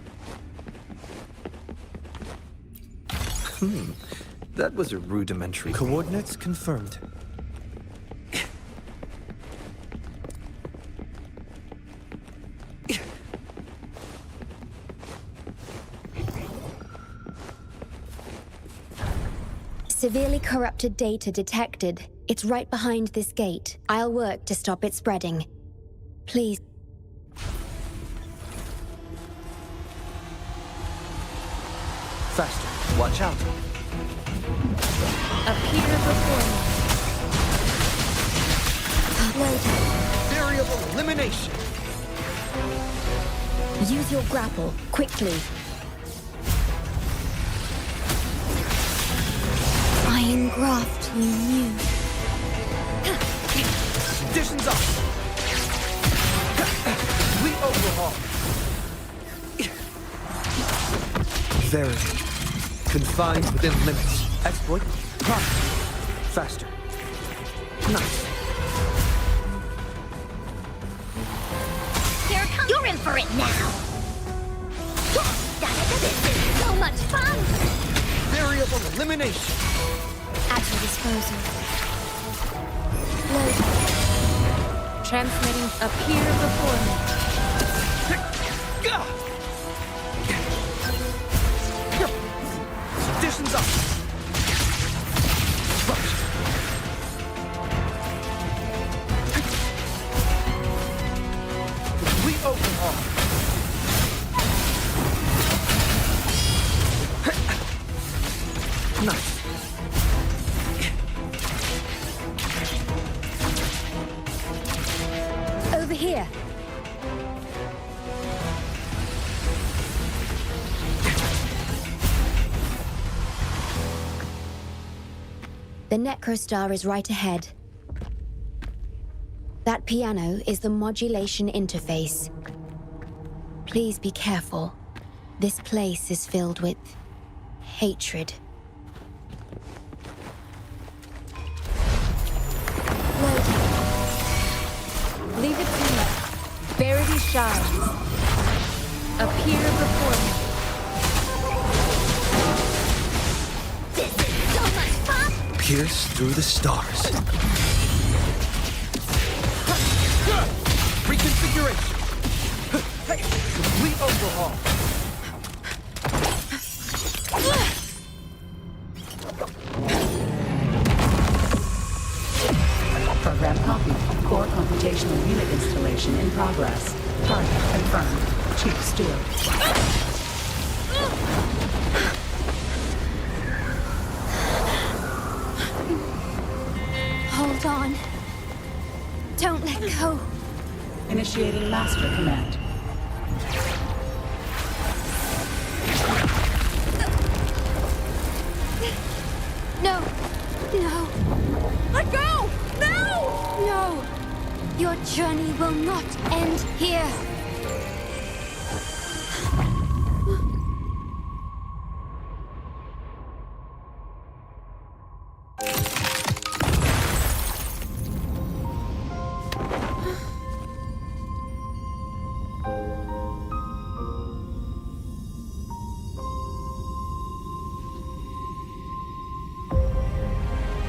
S7: That was a rudimentary... Coordinates confirmed.
S1: Severely corrupted data detected. It's right behind this gate. I'll work to stop it spreading. Please.
S7: Faster. Watch out.
S1: Appear before me.
S7: Variable elimination.
S1: Use your grapple, quickly. I engraft you new.
S7: Conditions up. We overhaul. Very. Confined within limits. Exploit. Pop. Faster. Nice.
S5: Here it comes. You're in for it now. This is so much fun.
S7: Variable elimination.
S1: At your disposal. Load.
S2: Transmitting appear before me.
S7: Conditions up. Complete overhaul. Nice.
S2: Over here.
S1: The Necrostar is right ahead. That piano is the modulation interface. Please be careful. This place is filled with hatred.
S2: Leave it to me. Verity shines. Appear before me.
S5: This is so much fun!
S7: Pierce through the stars. Reconfiguration. Hey, complete overhaul.
S18: Program copied. Core computational unit installation in progress. Target confirmed. Chief Steward.
S1: Hold on. Don't let go.
S18: Initiating master command.
S1: No. No. Let go! No! No. Your journey will not end here.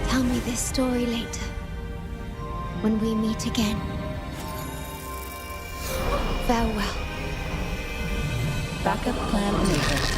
S1: Tell me this story later, when we meet again. Farewell.
S18: Backup plan enabled.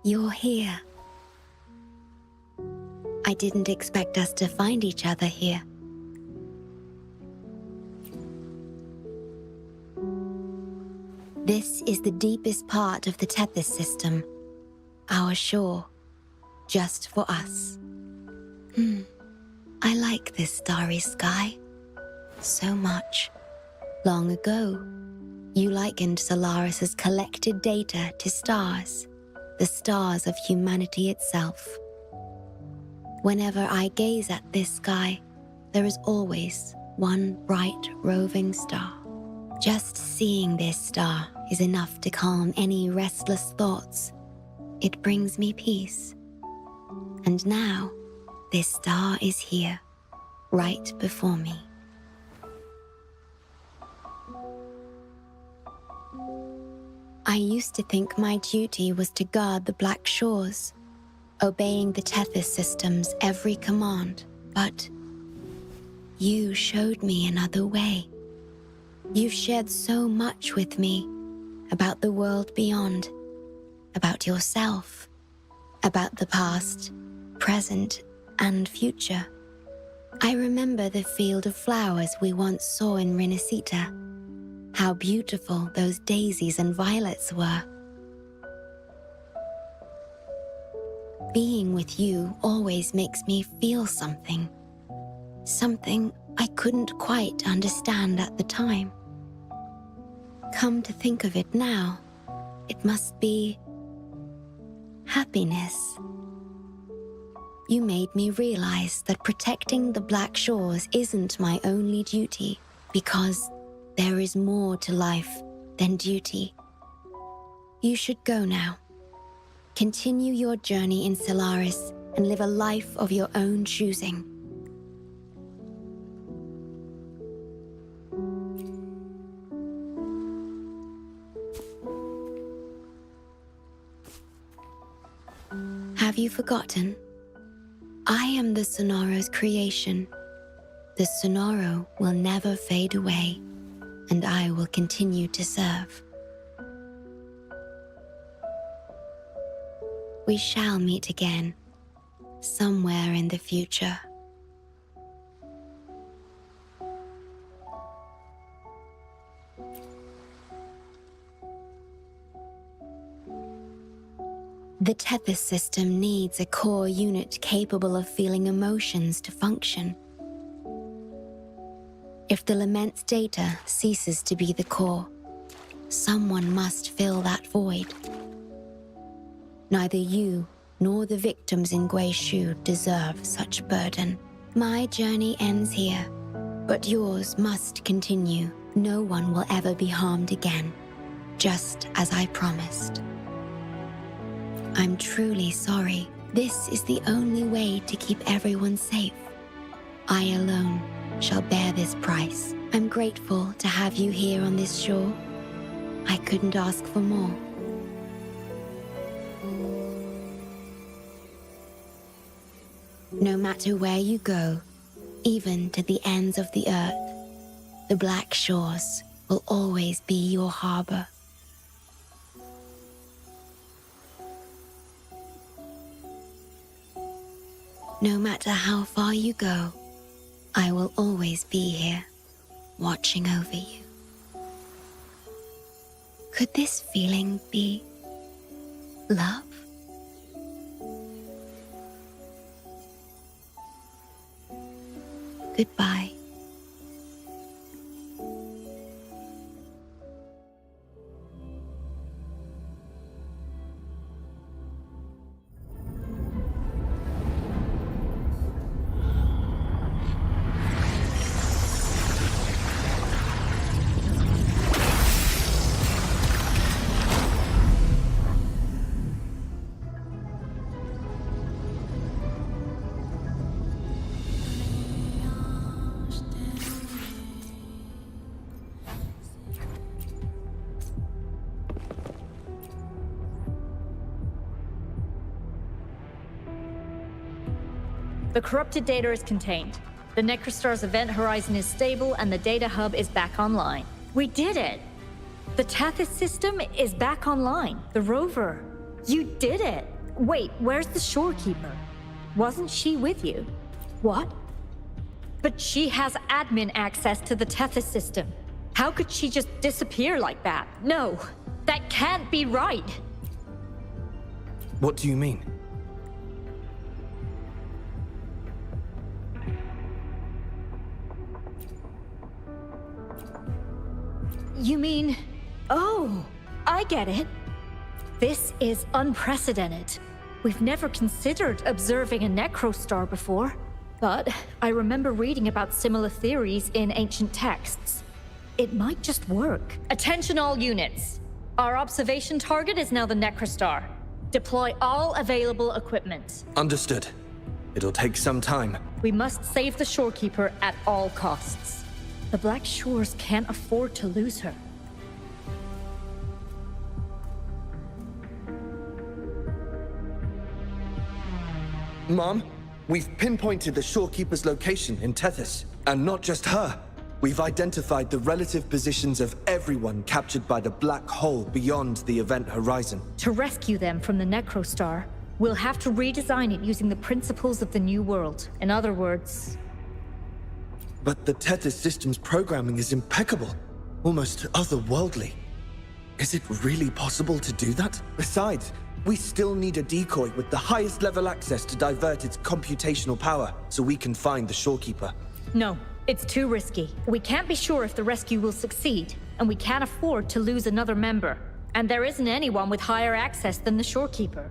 S1: You're here. I didn't expect us to find each other here. This is the deepest part of the Tethys system. Our shore. Just for us. I like this starry sky. So much. Long ago, you likened Solaris's collected data to stars. The stars of humanity itself. Whenever I gaze at this sky, there is always one bright roving star. Just seeing this star is enough to calm any restless thoughts. It brings me peace. And now, this star is here, right before me. I used to think my duty was to guard the Black Shores, obeying the Tethys system's every command, but you showed me another way. You've shared so much with me about the world beyond, about yourself, about the past, present, and future. I remember the field of flowers we once saw in Rinasita. How beautiful those daisies and violets were. Being with you always makes me feel something. Something I couldn't quite understand at the time. Come to think of it now, it must be happiness. You made me realize that protecting the Black Shores isn't my only duty, because there is more to life than duty. You should go now. Continue your journey in Solaris and live a life of your own choosing. Have you forgotten? I am the Sonora's creation. The Sonora will never fade away, and I will continue to serve. We shall meet again, somewhere in the future. The Tethys system needs a core unit capable of feeling emotions to function. If the Lament's data ceases to be the core, someone must fill that void. Neither you nor the victims in Guishu deserve such burden. My journey ends here, but yours must continue. No one will ever be harmed again, just as I promised. I'm truly sorry. This is the only way to keep everyone safe. I alone shall bear this price. I'm grateful to have you here on this shore. I couldn't ask for more. No matter where you go, even to the ends of the earth, the Black Shores will always be your harbor. No matter how far you go, I will always be here, watching over you. Could this feeling be love? Goodbye.
S19: The corrupted data is contained. The Necrostar's event horizon is stable and the data hub is back online. We did it! The Tethys system is back online. The rover. You did it! Wait, where's the shorekeeper? Wasn't she with you? What? But she has admin access to the Tethys system. How could she just disappear like that? No, that can't be right.
S7: What do you mean?
S19: You mean... Oh, I get it. This is unprecedented. We've never considered observing a Necrostar before. But I remember reading about similar theories in ancient texts. It might just work. Attention all units. Our observation target is now the Necrostar. Deploy all available equipment.
S7: Understood. It'll take some time.
S19: We must save the shorekeeper at all costs. The Black Shores can't afford to lose her.
S7: Mom, we've pinpointed the shorekeeper's location in Tethys. And not just her. We've identified the relative positions of everyone captured by the black hole beyond the event horizon.
S19: To rescue them from the Necrostar, we'll have to redesign it using the principles of the New World. In other words...
S7: But the Tethys system's programming is impeccable, almost otherworldly. Is it really possible to do that? Besides, we still need a decoy with the highest level access to divert its computational power, so we can find the shorekeeper.
S19: No, it's too risky. We can't be sure if the rescue will succeed, and we can't afford to lose another member. And there isn't anyone with higher access than the shorekeeper.